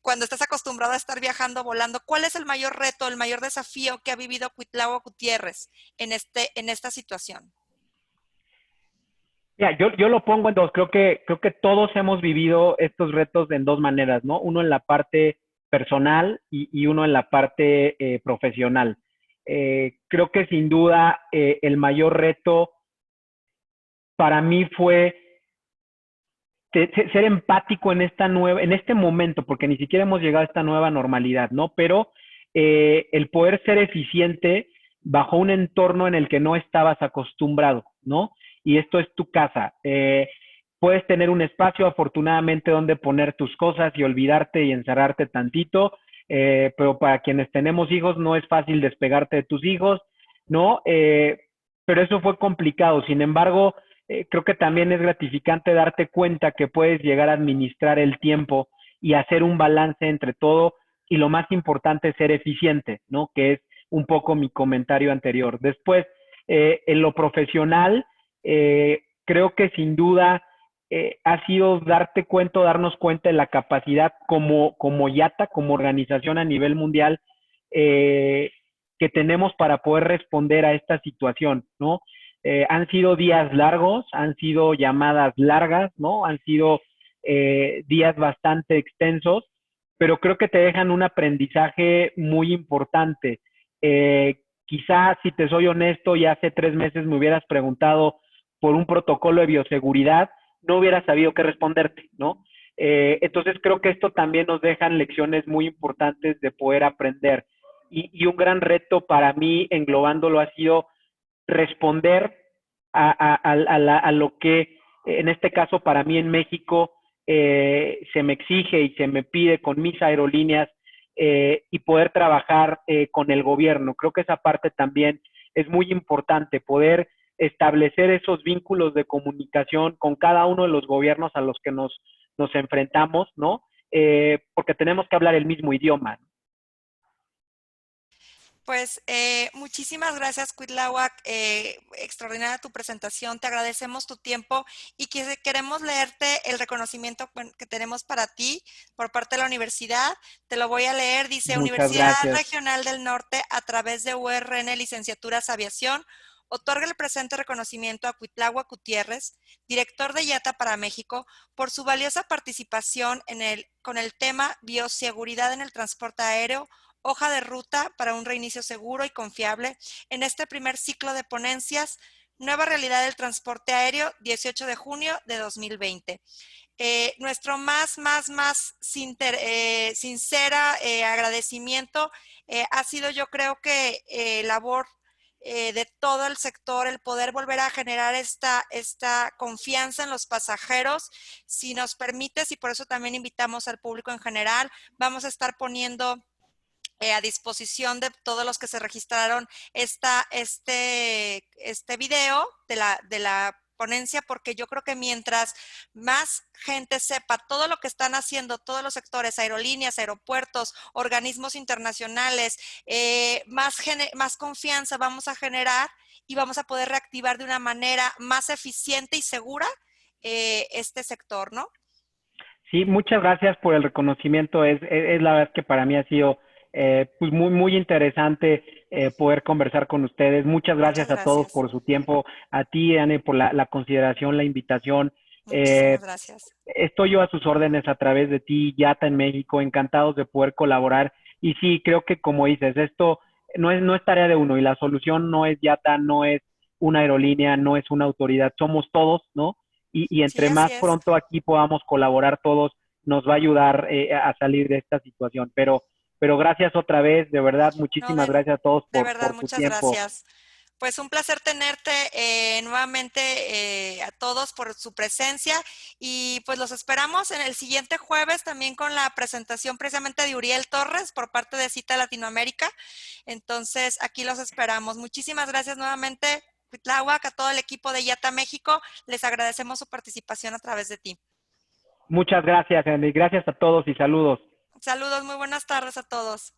Speaker 1: cuando estás acostumbrado a estar viajando, volando, ¿cuál es el mayor reto, el mayor desafío que ha vivido Cuitláhuac Gutiérrez en esta situación?
Speaker 3: Ya, yo lo pongo en dos. Creo que todos hemos vivido estos retos en dos maneras, ¿no? Uno en la parte personal y uno en la parte profesional. Creo que sin duda el mayor reto para mí fue ser empático en este momento, porque ni siquiera hemos llegado a esta nueva normalidad, ¿no? Pero el poder ser eficiente bajo un entorno en el que no estabas acostumbrado, ¿no? Y esto es tu casa. Puedes tener un espacio, afortunadamente, donde poner tus cosas y olvidarte y encerrarte tantito, pero para quienes tenemos hijos no es fácil despegarte de tus hijos, ¿no? Pero eso fue complicado. Sin embargo, creo que también es gratificante darte cuenta que puedes llegar a administrar el tiempo y hacer un balance entre todo, y lo más importante, ser eficiente, ¿no? Que es un poco mi comentario anterior. Después, en lo profesional, creo que sin duda ha sido darnos cuenta de la capacidad como IATA, como organización a nivel mundial, eh, que tenemos para poder responder a esta situación, ¿no? Han sido días largos, han sido llamadas largas, ¿no? Han sido días bastante extensos, pero creo que te dejan un aprendizaje muy importante. Quizás, si te soy honesto, ya hace 3 meses me hubieras preguntado por un protocolo de bioseguridad, no hubiera sabido qué responderte, ¿no? Entonces creo que esto también nos dejan lecciones muy importantes de poder aprender. Y un gran reto para mí, englobándolo, ha sido responder a lo que, en este caso para mí en México, se me exige y se me pide con mis aerolíneas, y poder trabajar con el gobierno. Creo que esa parte también es muy importante, poder establecer esos vínculos de comunicación con cada uno de los gobiernos a los que nos enfrentamos, ¿no? Porque tenemos que hablar el mismo idioma.
Speaker 1: Pues muchísimas gracias, Cuitláhuac. Extraordinaria tu presentación. Te agradecemos tu tiempo y queremos leerte el reconocimiento que tenemos para ti por parte de la universidad. Te lo voy a leer. Dice:
Speaker 3: Muchas
Speaker 1: Universidad
Speaker 3: gracias.
Speaker 1: Regional del Norte, a través de URN Licenciaturas Aviación, otorga el presente reconocimiento a Cuitláhuac Gutiérrez, director de IATA para México, por su valiosa participación con el tema Bioseguridad en el transporte aéreo, hoja de ruta para un reinicio seguro y confiable en este primer ciclo de ponencias, Nueva Realidad del Transporte Aéreo, 18 de junio de 2020. Nuestro más sincera agradecimiento ha sido, yo creo que labor de todo el sector, el poder volver a generar esta confianza en los pasajeros. Si nos permites, y por eso también invitamos al público en general, vamos a estar poniendo a disposición de todos los que se registraron este video de la ponencia, porque yo creo que mientras más gente sepa todo lo que están haciendo todos los sectores, aerolíneas, aeropuertos, organismos internacionales, más confianza vamos a generar y vamos a poder reactivar de una manera más eficiente y segura este sector, ¿no?
Speaker 3: Sí, muchas gracias por el reconocimiento. Es la verdad que para mí ha sido pues muy interesante poder conversar con ustedes. Muchas
Speaker 1: Muchas
Speaker 3: gracias a todos
Speaker 1: gracias.
Speaker 3: por su tiempo, a ti, Anne, por la consideración, la invitación. Eh,
Speaker 1: Muchísimas gracias.
Speaker 3: Estoy yo a sus órdenes a través de ti, Yata en México, encantados de poder colaborar. Y sí, creo que como dices, esto no es tarea de uno y la solución no es Yata, no es una aerolínea, no es una autoridad, somos todos, ¿no? Y
Speaker 1: Sí,
Speaker 3: entre
Speaker 1: así
Speaker 3: más
Speaker 1: es.
Speaker 3: pronto aquí podamos colaborar todos, nos va a ayudar a salir de esta situación. Pero gracias otra vez, de verdad,
Speaker 1: No,
Speaker 3: muchísimas gracias a todos
Speaker 1: de verdad,
Speaker 3: por su
Speaker 1: muchas
Speaker 3: tiempo.
Speaker 1: gracias. Pues un placer tenerte nuevamente a todos por su presencia y pues los esperamos en el siguiente jueves también con la presentación precisamente de Uriel Torres por parte de Cita Latinoamérica. Entonces aquí los esperamos. Muchísimas gracias nuevamente, Cuitláhuac, a todo el equipo de Yata México. Les agradecemos su participación a través de ti.
Speaker 3: Muchas gracias, Andy. Gracias a todos y saludos.
Speaker 1: Saludos, muy buenas tardes a todos.